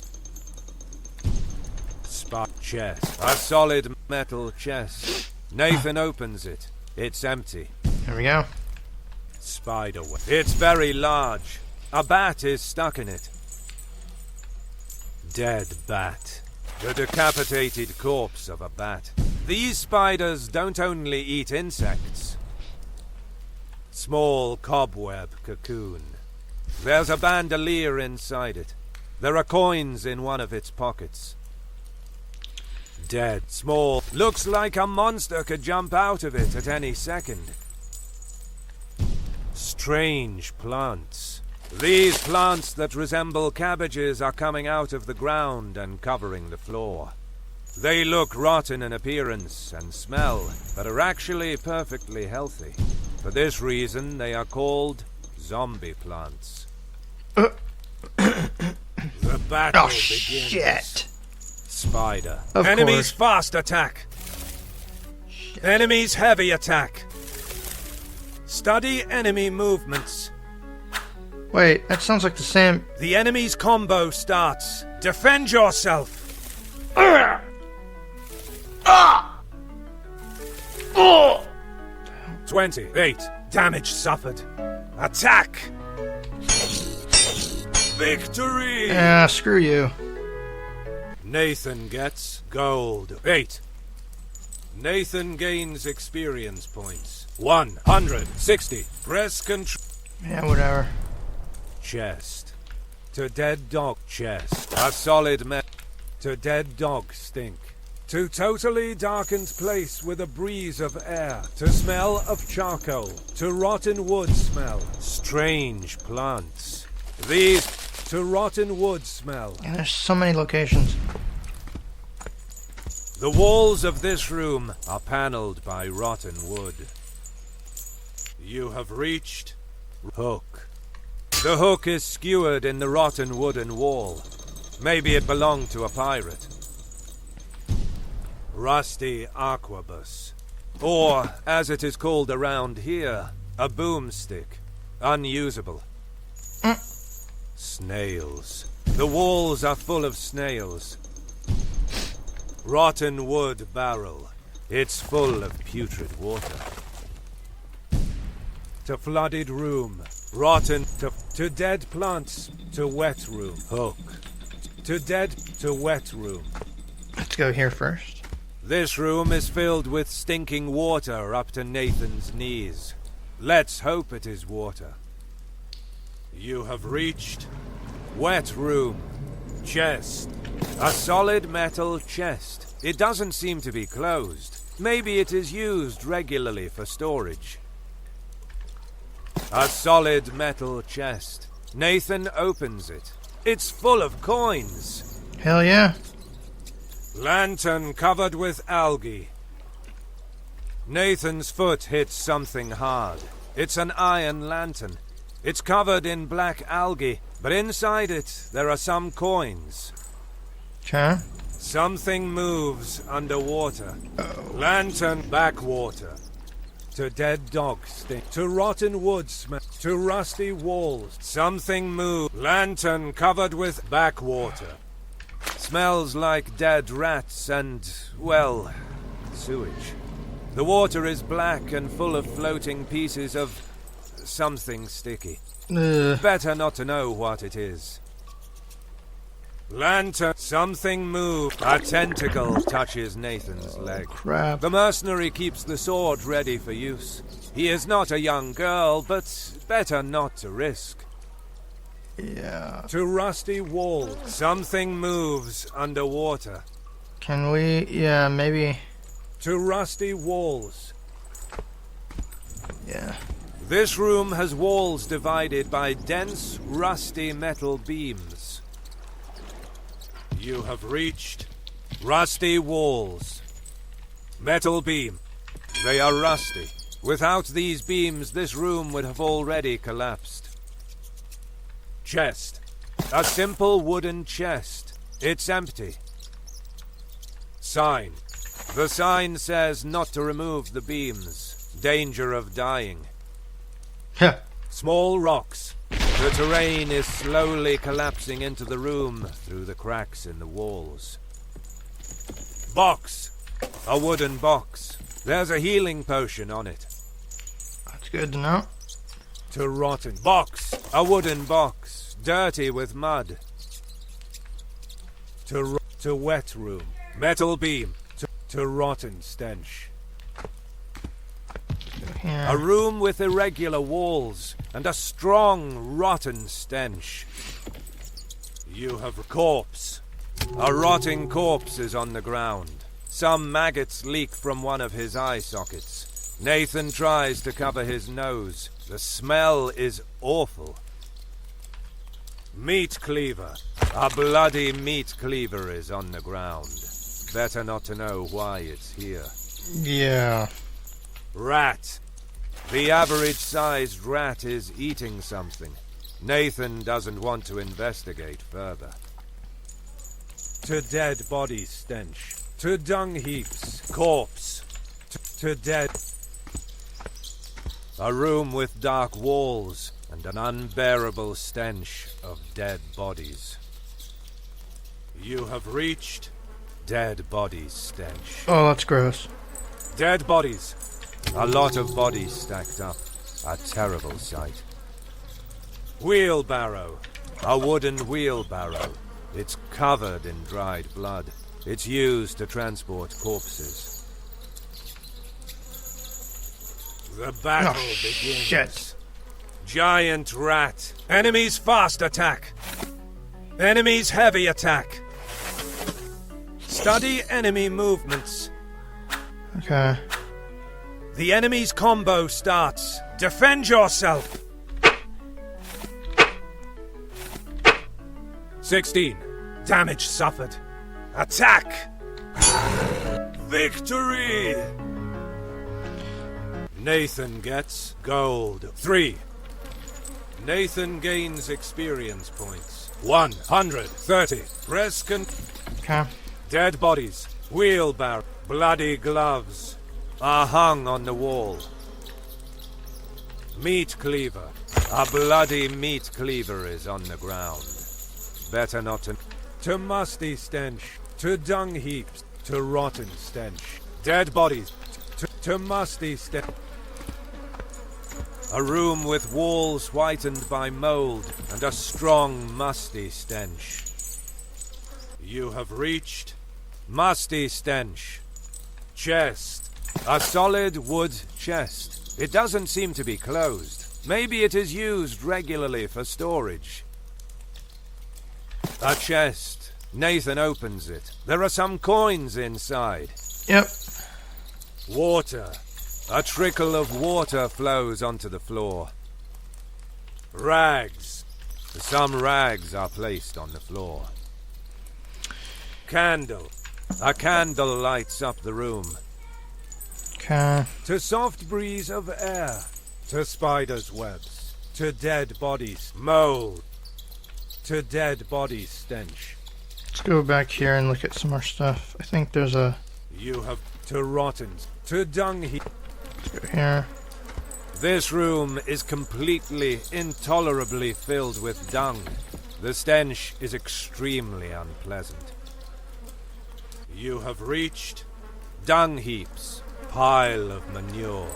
Chest. A solid metal chest. Nathan opens it. It's empty. Here we go. Spiderweb. It's very large. A bat is stuck in it. Dead bat. The decapitated corpse of a bat. These spiders don't only eat insects. Small cobweb cocoon. There's a bandolier inside it. There are coins in one of its pockets. Dead. Small. Looks like a monster could jump out of it at any second. Strange plants. These plants that resemble cabbages are coming out of the ground and covering the floor. They look rotten in appearance and smell, but are actually perfectly healthy. For this reason, they are called zombie plants. The battle begins. Shit! Spider. Of Enemies course. fast attack. Enemies heavy attack. Study enemy movements. Wait, that sounds like the same. The enemy's combo starts. Defend yourself. 28. Damage suffered. Attack. Victory. Screw you. Nathan gets gold. 8. Nathan gains experience points. 160. Press control. Yeah, whatever. Chest. To dead dog chest. A solid to dead dog stink. To totally darkened place with a breeze of air. To smell of charcoal. To rotten wood smell. Strange plants. These to rotten wood smell. Yeah, there's so many locations. The walls of this room are paneled by rotten wood. You have reached hook. The hook is skewered in the rotten wooden wall. Maybe it belonged to a pirate. Rusty arquebus. Or, as it is called around here, a boomstick. Unusable. Snails. The walls are full of snails. Rotten wood barrel. It's full of putrid water. To flooded room. Rotten to dead plants. To wet room. Hook. To dead to wet room. Let's go here first. This room is filled with stinking water up to Nathan's knees. Let's hope it is water. You have reached wet room. Chest. A solid metal chest. It doesn't seem to be closed. Maybe it is used regularly for storage. A solid metal chest. Nathan opens it. It's full of coins. Hell yeah. Lantern covered with algae. Nathan's foot hits something hard. It's an iron lantern. It's covered in black algae, but inside it there are some coins. Okay. Something moves underwater. Lantern backwater. To dead dog stink. To rotten wood smell. To rusty walls. Something moves. Lantern covered with backwater. Smells like dead rats and, well, sewage. The water is black and full of floating pieces of something sticky. Better not to know what it is. Lantern. Something moved. A tentacle touches Nathan's leg. Crap. The mercenary keeps the sword ready for use. He is not a young girl, but better not to risk. Yeah. To rusty wall. Something moves underwater. Can we? Yeah, maybe. To rusty walls. Yeah. This room has walls divided by dense, rusty metal beams. You have reached rusty walls. Metal beam. They are rusty. Without these beams, this room would have already collapsed. Chest. A simple wooden chest. It's empty. Sign. The sign says not to remove the beams. Danger of dying. Yeah. Small rocks. The terrain is slowly collapsing into the room through the cracks in the walls. Box. A wooden box. There's a healing potion on it. That's good to know. To rotten. Box. A wooden box. Dirty with mud. To wet room. Metal beam. To rotten stench. Yeah. A room with irregular walls and a strong, rotten stench. You have a corpse. A rotting corpse is on the ground. Some maggots leak from one of his eye sockets. Nathan tries to cover his nose. The smell is awful. Meat cleaver. A bloody meat cleaver is on the ground. Better not to know why it's here. Yeah. Rat. The average-sized rat is eating something. Nathan doesn't want to investigate further. To dead body stench. To dung heaps. Corpse. To dead. A room with dark walls and an unbearable stench of dead bodies. You have reached dead bodies stench. Oh, that's gross. Dead bodies. A lot of bodies stacked up. A terrible sight. Wheelbarrow. A wooden wheelbarrow. It's covered in dried blood. It's used to transport corpses. The battle begins. Shit. Giant rat. Enemies fast attack. Enemies heavy attack. Study enemy movements. Okay. The enemy's combo starts. Defend yourself. 16. Damage suffered. Attack. Victory. Nathan gets gold. 3. Nathan gains experience points. 130. Press Okay. Dead bodies. Wheelbarrow. Bloody gloves are hung on the wall. Meat cleaver. A bloody meat cleaver is on the ground. Better not to... To musty stench. To dung heaps. To rotten stench. Dead bodies. To musty stench. A room with walls whitened by mold and a strong musty stench. You have reached musty stench. Chest. A solid wood chest. It doesn't seem to be closed. Maybe it is used regularly for storage. A chest. Nathan opens it. There are some coins inside. Yep. Water. A trickle of water flows onto the floor. Rags. Some rags are placed on the floor. Candle. A candle lights up the room. Okay. To soft breeze of air. To spiders' webs. To dead bodies. Mold. To dead bodies' stench. Let's go back here and look at some more stuff. I think there's a... You have to rotten, to dung heap. Let's go here. This room is completely, intolerably filled with dung. The stench is extremely unpleasant. You have reached dung heaps, pile of manure.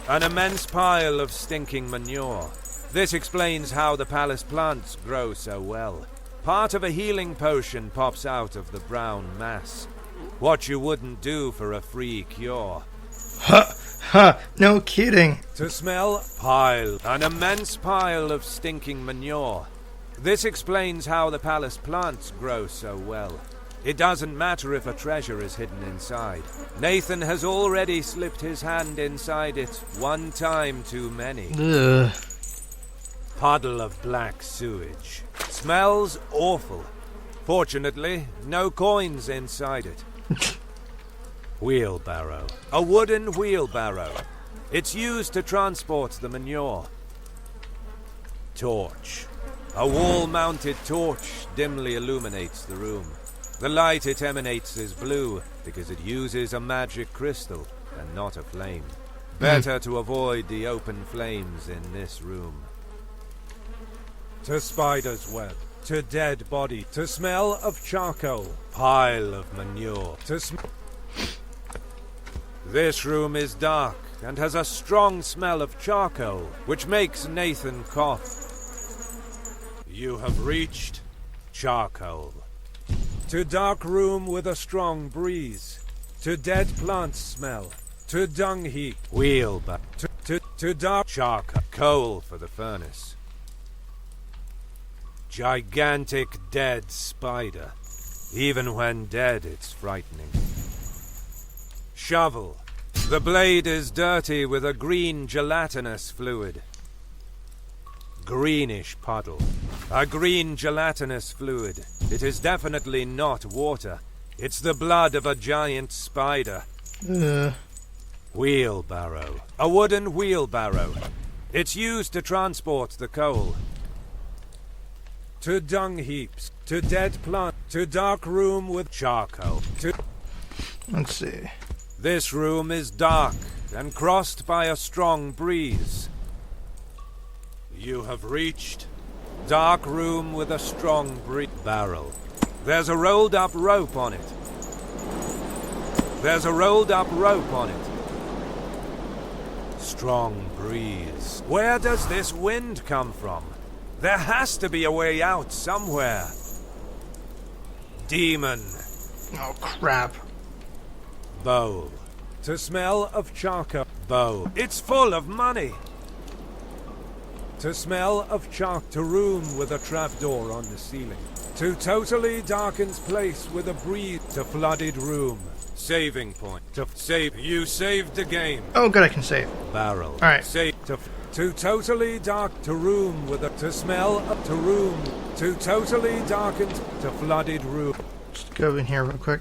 An immense pile of stinking manure. This explains how the palace plants grow so well. Part of a healing potion pops out of the brown mass. What you wouldn't do for a free cure. Ha! Ha! No kidding! To smell, pile. An immense pile of stinking manure. This explains how the palace plants grow so well. It doesn't matter if a treasure is hidden inside. Nathan has already slipped his hand inside it one time too many. Ugh. Puddle of black sewage. Smells awful. Fortunately, no coins inside it. Wheelbarrow. A wooden wheelbarrow. It's used to transport the manure. Torch. A wall-mounted torch dimly illuminates the room. The light it emanates is blue because it uses a magic crystal and not a flame. Better to avoid the open flames in this room. To spider's web. To dead body. To smell of charcoal. Pile of manure. This room is dark and has a strong smell of charcoal, which makes Nathan cough. You have reached charcoal. To dark room with a strong breeze. To dead plant smell. To dung heap. Wheelbarrow. To dark charcoal. Coal for the furnace. Gigantic dead spider. Even when dead, it's frightening. Shovel. The blade is dirty with a green gelatinous fluid. Greenish puddle. A green gelatinous fluid. It is definitely not water. It's the blood of a giant spider. Wheelbarrow. A wooden wheelbarrow. It's used to transport the coal. To dung heaps. To dead plant. To dark room with charcoal. Let's see. This room is dark and crossed by a strong breeze. You have reached dark room with a strong breeze. Barrel. There's a rolled up rope on it. There's a rolled up rope on it. Strong breeze. Where does this wind come from? There has to be a way out somewhere. Demon. Oh, crap. Bowl. To smell of charcoal. Bowl. It's full of money. To smell of charcoal. To room with a trapdoor on the ceiling. To totally darkened place with a breeze. To flooded room. Saving point. To save. You saved the game. Oh, good, I can save. Barrel. Alright. Save. To totally dark. To room with a. To smell of. To room. To totally darkened. To flooded room. Let's go in here real quick.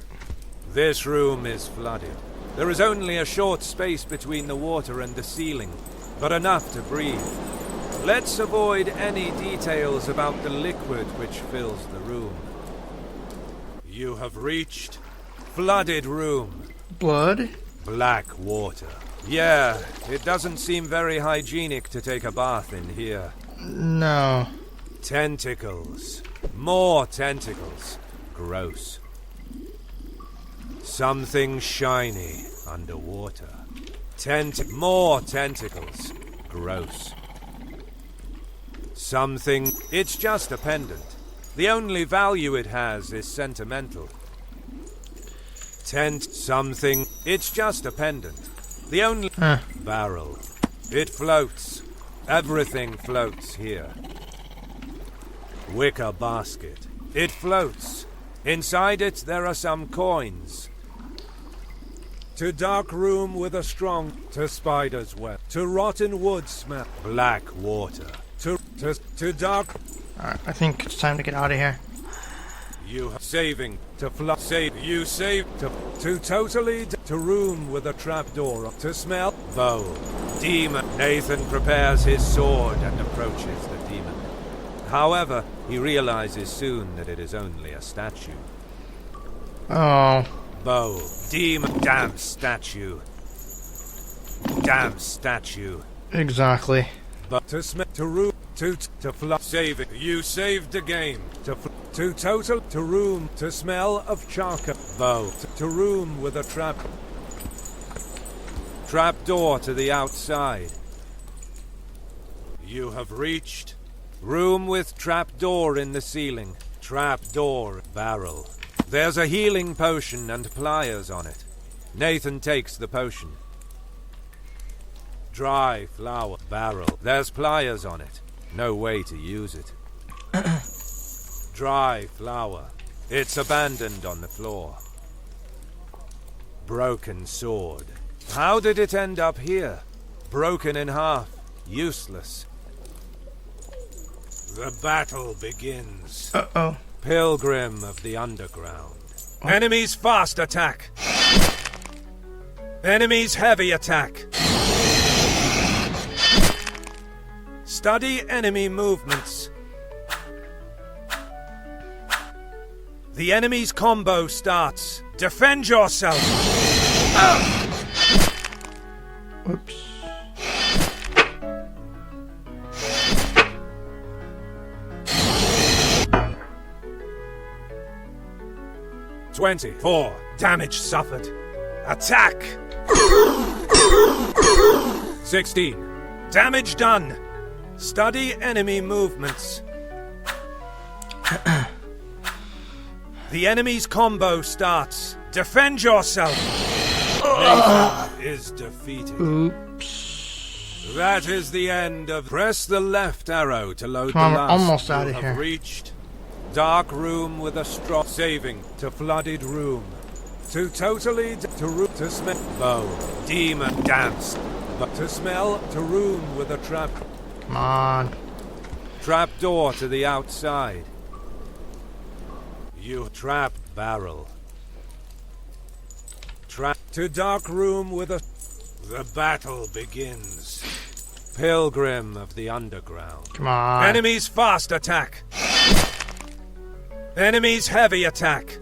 This room is flooded. There is only a short space between the water and the ceiling, but enough to breathe. Let's avoid any details about the liquid which fills the room. You have reached flooded room. Blood? Black water. Yeah, it doesn't seem very hygienic to take a bath in here. No. Tentacles. More tentacles. Gross. Something shiny underwater. More tentacles. Gross. Something... It's just a pendant. The only value it has is sentimental. Something... It's just a pendant. The only... Barrel. It floats. Everything floats here. Wicker basket. It floats. Inside it there are some coins. To dark room with a strong. To spider's web. To rotten wood smell. Black water. To dark. Alright, I think it's time to get out of here. You have saving. To flush. Save. You save. To totally. To room with a trapdoor. To smell. Bowl. Demon. Nathan prepares his sword and approaches the demon. However, he realizes soon that it is only a statue. Oh, Bow. Demon. Damn statue. Damn statue. exactly. But to room. To flush. Save it. You saved the game. To total. To room. To smell of charcoal. Bow. To room with a trap. Trap door to the outside. You have reached. Room with trap door in the ceiling. Trap door. Barrel. There's a healing potion and pliers on it. Nathan takes the potion. Dry flower. Barrel. There's pliers on it. No way to use it. Dry flower. It's abandoned on the floor. Broken sword. How did it end up here? Broken in half. Useless. The battle begins. Uh-oh. Pilgrim of the Underground. Enemies fast attack. Enemies heavy attack. Study enemy movements. The enemy's combo starts. Defend yourself. Whoops. "24. Damage suffered. Attack. 16. Damage done. Study enemy movements. The enemy's combo starts. Defend yourself. Nathan is defeated. Oops. That is the end of... Press the left arrow to load Come on, the we're last. almost out of You here. have reached dark room with a straw. Saving to flooded room. To totally to smell. Bow. Demon dance. But to smell to room with a trap. Come on. Trap door to the outside. You trap barrel. Trap to dark room with a... The battle begins. Pilgrim of the Underground. Come on. Enemies fast attack. Enemies heavy attack.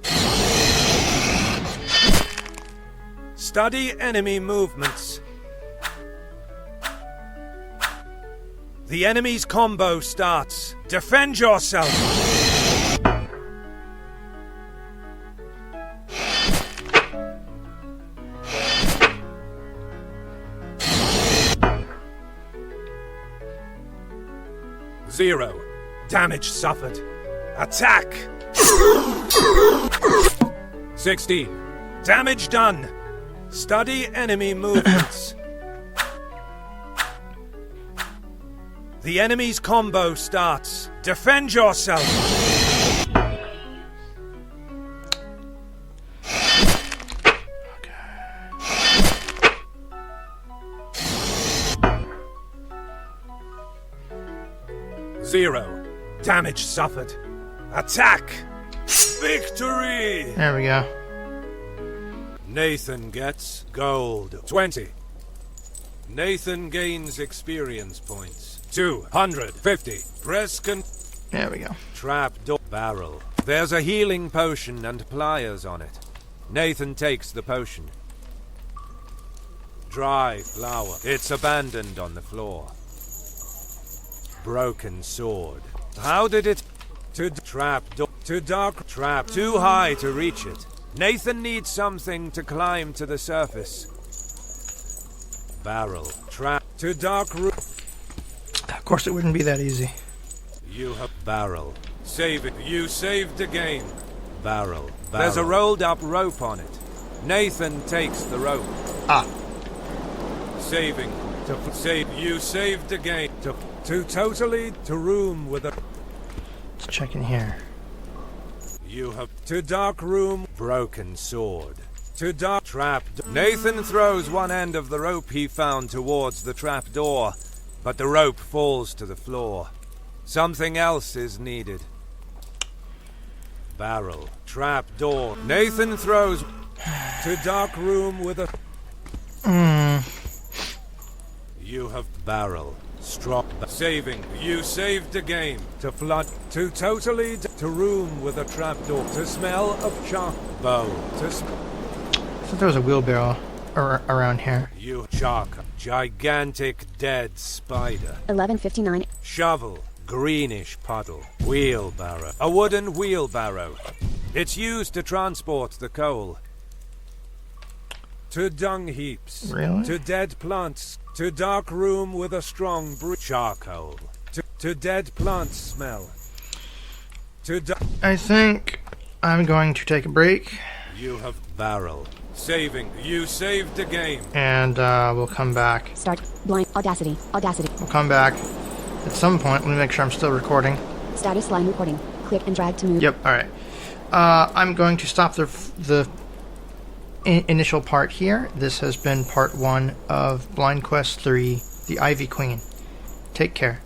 Study enemy movements. The enemy's combo starts. Defend yourself. Zero. Damage suffered. Attack. 16. Damage done. Study enemy movements. The enemy's combo starts. Defend yourself. Zero. Damage suffered. Attack. Victory. There we go. Nathan gets gold. 20. Nathan gains experience points. 250. Press There we go. trap door barrel. There's a healing potion and pliers on it. Nathan takes the potion. Dry flower. It's abandoned on the floor. Broken sword. How did it... To trap door. To dark trap. Too high to reach it. Nathan needs something to climb to the surface. Barrel. Trap. To dark room. Of course it wouldn't be that easy. You have barrel. Save it. You saved the game. Barrel. There's a rolled up rope on it. Nathan takes the rope. Ah. Saving. To save. You saved the game. To totally to room with a... Let's check in here. You have to dark room. Broken sword. To dark trap. Nathan throws one end of the rope he found towards the trap door, but the rope falls to the floor. Something else is needed. Barrel. Trap door. Nathan throws to dark room with a... You have barrel. Strong. Saving. You saved the game. To flood. To totally to room with a trapdoor. To smell of charcoal. bow to I thought there was a wheelbarrow around here. you charcoal. Gigantic dead spider. 11:59. Shovel, greenish puddle. Wheelbarrow, a wooden wheelbarrow. It's used to transport the coal. To dung heaps. Really? To dead plants. To dark room with a strong charcoal. To dead plants smell. I think I'm going to take a break, You have barrel. Saving. You saved the game. and we'll come back. Start. Blind. Audacity. Audacity. We'll come back at some point. Let me make sure I'm still recording. Status line recording. Click and drag to move. Yep, alright. I'm going to stop the initial part here. This has been part 1 of Blind Quest 3, The Ivy Queen. Take care.